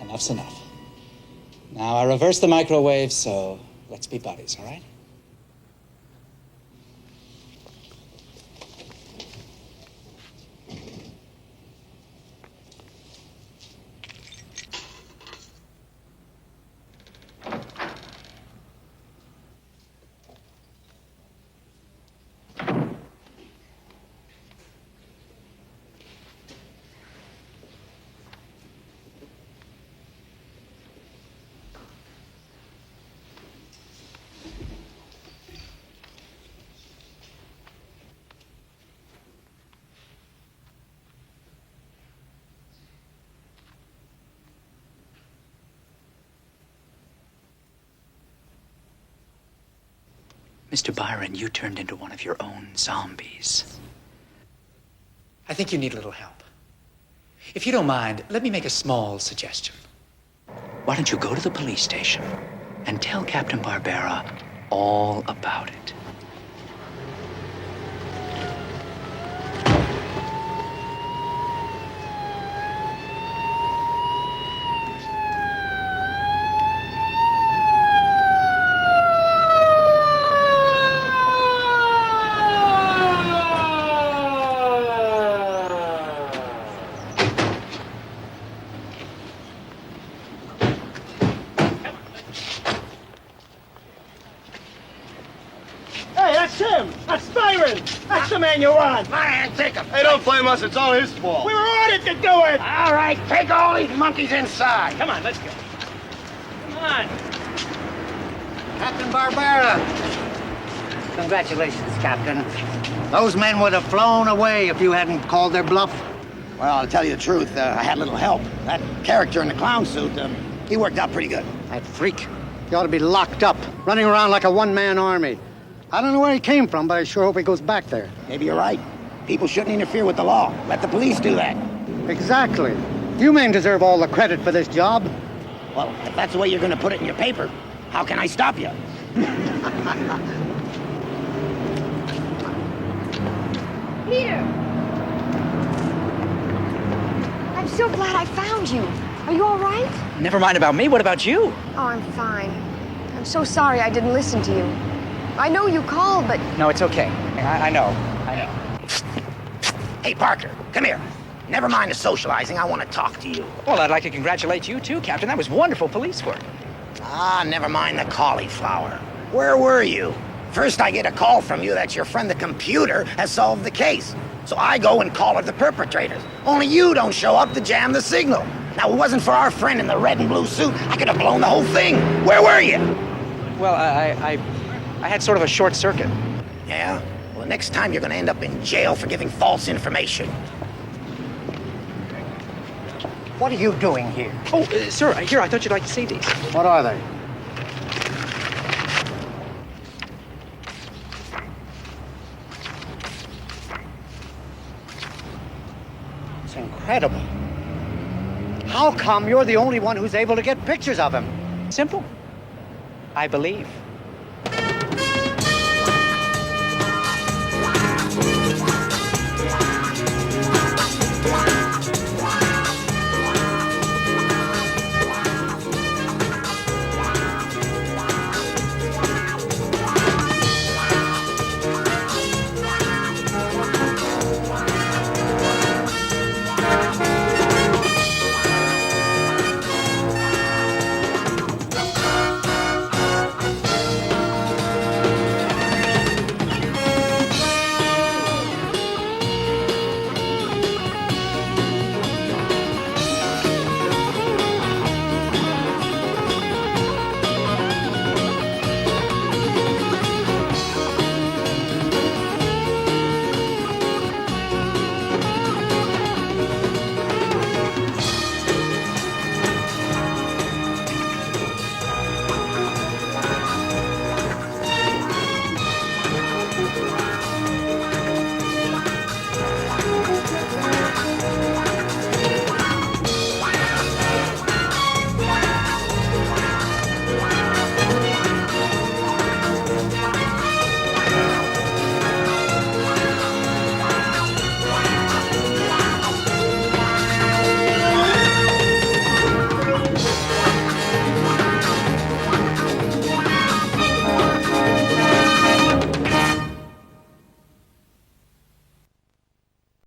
Enough's enough. Now, I reversed the microwave, so let's be buddies, all right? Mr. Byron, you turned into one of your own zombies. I think you need a little help. If you don't mind, let me make a small suggestion. Why don't you go to the police station and tell Captain Barbera all about it? Hey, that's him! That's Byron! That's the man you want! My hand, take him. Hey, don't blame us. It's all his fault. We were ordered to do it! All right, take all these monkeys inside. Come on, let's go. Come on. Captain Barbera. Congratulations, Captain. Those men would have flown away if you hadn't called their bluff. Well, to tell you the truth, I had a little help. That character in the clown suit, He worked out pretty good. That freak. He ought to be locked up, running around like a one-man army. I don't know where he came from, but I sure hope he goes back there. Maybe you're right. People shouldn't interfere with the law. Let the police do that. Exactly. You men deserve all the credit for this job. Well, if that's the way you're going to put it in your paper, how can I stop you? Peter! I'm so glad I found you. Are you all right? Never mind about me. What about you? Oh, I'm fine. I'm so sorry I didn't listen to you. I know you called, but... No, it's okay. I know. Hey, Parker, come here. Never mind the socializing. I want to talk to you. Well, I'd like to congratulate you too, Captain. That was wonderful police work. Ah, never mind the cauliflower. Where were you? First, I get a call from you that your friend the computer has solved the case. So I go and call her the perpetrators. Only you don't show up to jam the signal. Now, if it wasn't for our friend in the red and blue suit, I could have blown the whole thing. Where were you? Well, I had sort of a short circuit. Yeah? Well, the next time you're going to end up in jail for giving false information. What are you doing here? Oh, sir, here, I thought you'd like to see these. What are they? It's incredible. How come you're the only one who's able to get pictures of him? Simple. I believe.